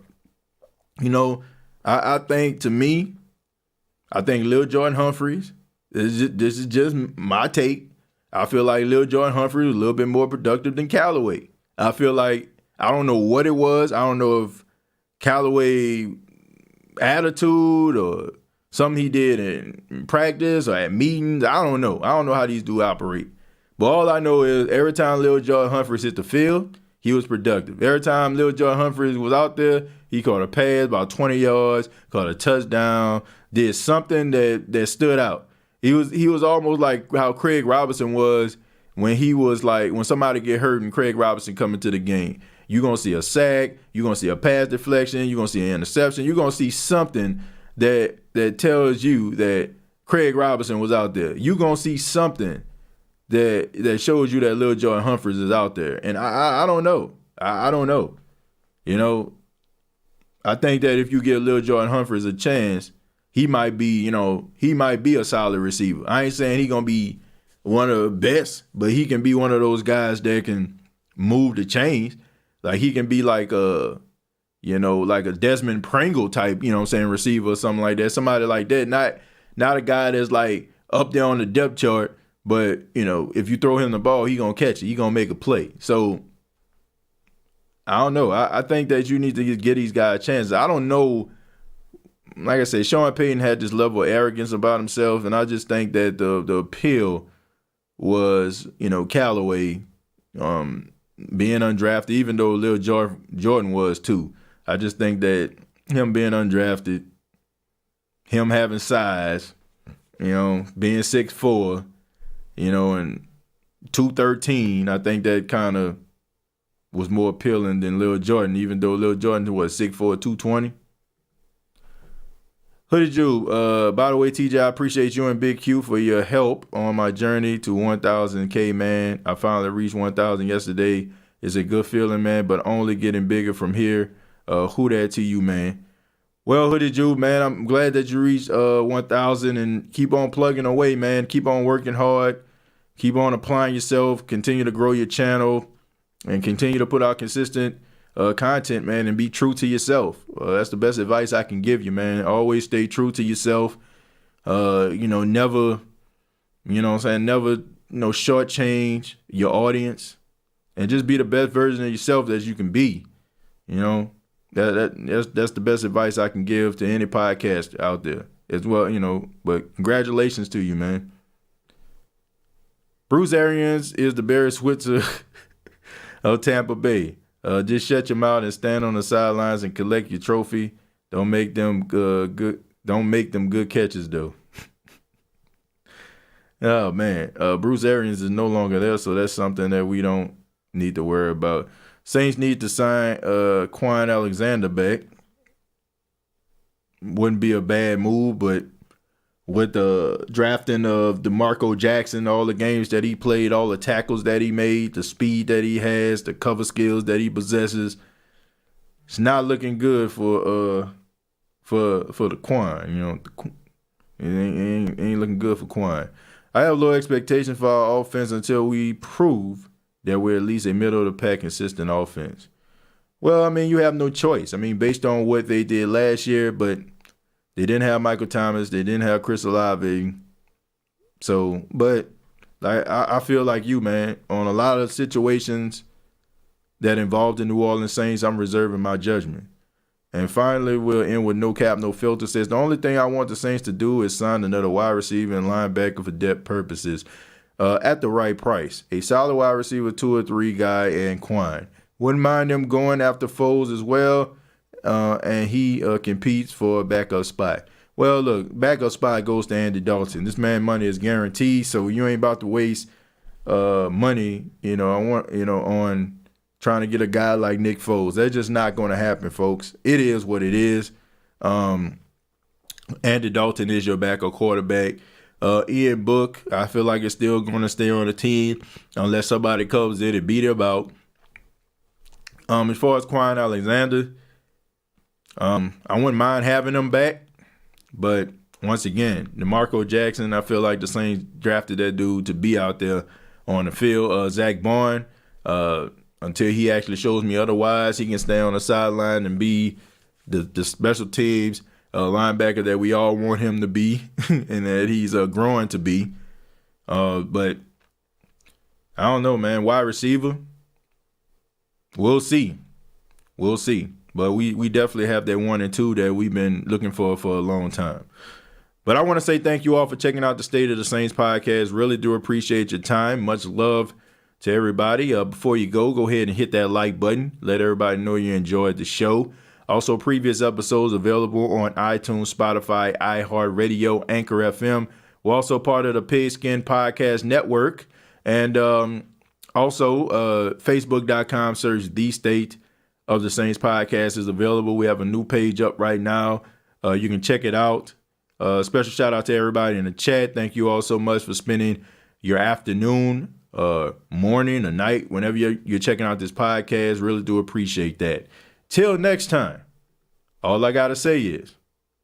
I think Lil Jordan Humphreys, this is just my take. I feel like Lil Jordan Humphreys was a little bit more productive than Callaway. I feel like, I don't know what it was. I don't know if Callaway attitude or something he did in practice or at meetings. I don't know. I don't know how these dudes operate. But all I know is every time Lil Jordan Humphreys hit the field, he was productive. Every time Lil Jordan Humphreys was out there, he caught a pass about 20 yards, caught a touchdown, did something that stood out. He was almost like how Craig Robinson was when somebody get hurt and Craig Robinson come into the game. You're going to see a sack, you're going to see a pass deflection, you're going to see an interception, you're going to see something that tells you that Craig Robinson was out there. You're going to see something that shows you that Lil Jordan Humphreys is out there. And I don't know. I don't know. I think that if you give Lil Jordan Humphreys a chance, he might be a solid receiver. I ain't saying he going to be one of the best, but he can be one of those guys that can move the chains. Like he can be like a Desmond Pringle type, receiver or something like that. Somebody like that. Not a guy that's like up there on the depth chart, but, if you throw him the ball, he going to catch it. He going to make a play. So, I don't know. I think that you need to give these guys chances. I don't know. Like I said, Sean Payton had this level of arrogance about himself, and I just think that the appeal was, Callaway being undrafted, even though Lil Jordan was too. I just think that him being undrafted, him having size, being 6'4", and 213, I think that kind of was more appealing than Lil Jordan, even though Lil Jordan was 6'4", 220. Hoodie Jew, by the way, TJ, I appreciate you and Big Q for your help on my journey to 1,000K, man. I finally reached 1,000 yesterday. It's a good feeling, man, but only getting bigger from here. Who that to you, man? Well, Hoodie Jew, man, I'm glad that you reached 1,000 and keep on plugging away, man. Keep on working hard. Keep on applying yourself. Continue to grow your channel and continue to put out consistent content, man, and be true to yourself. That's the best advice I can give you, man. Always stay true to yourself. Never, never, shortchange your audience and just be the best version of yourself that you can be. You know, that's the best advice I can give to any podcast out there as well. You know, but congratulations to you, man. Bruce Arians is the Barry Switzer of Tampa Bay. Just shut your mouth and stand on the sidelines and collect your trophy. Don't make them good. Don't make them good catches though. Oh man, Bruce Arians is no longer there, so that's something that we don't need to worry about. Saints need to sign Quan Alexander back. Wouldn't be a bad move, but with the drafting of DeMarco Jackson, all the games that he played, all the tackles that he made, the speed that he has, the cover skills that he possesses, it's not looking good for the Quan. You know, it ain't looking good for Quan. I have low expectations for our offense until we prove that we're at least a middle-of-the-pack consistent offense. Well, I mean, you have no choice. I mean, based on what they did last year, but they didn't have Michael Thomas. They didn't have Chris Olave. So, but I feel like you, man, on a lot of situations that involved the New Orleans Saints, I'm reserving my judgment. And finally, we'll end with No Cap, No Filter. Says, the only thing I want the Saints to do is sign another wide receiver and linebacker for depth purposes at the right price. A solid wide receiver, 2 or 3 guy, and Quan. Wouldn't mind them going after Foles as well, and he competes for a backup spot. Well, look, backup spot goes to Andy Dalton. This man money is guaranteed, so you ain't about to waste money, on trying to get a guy like Nick Foles. That's just not going to happen, folks. It is what it is. Andy Dalton is your backup quarterback. Ian Book, I feel like it's still going to stay on the team unless somebody comes in and beat him out. As far as Quan Alexander, I wouldn't mind having him back. But once again, DeMarco Jackson, I feel like the Saints drafted that dude to be out there on the field. Zach Bourne, until he actually shows me otherwise, he can stay on the sideline and be the special teams linebacker that we all want him to be and that he's growing to be. But I don't know, man. Wide receiver, we'll see. We'll see. But we definitely have that 1 and 2 that we've been looking for a long time. But I want to say thank you all for checking out the State of the Saints podcast. Really do appreciate your time. Much love to everybody. Before you go ahead and hit that like button. Let everybody know you enjoyed the show. Also, previous episodes available on iTunes, Spotify, iHeartRadio, Anchor FM. We're also part of the Pigskin Podcast Network. And also, Facebook.com, search The State of the Saints Podcast is available. We have a new page up right now. You can check it out. Special shout out to everybody in the chat. Thank you all so much for spending your afternoon, morning, or night, whenever you're checking out this podcast. Really do appreciate that. Till next time, all I got to say is,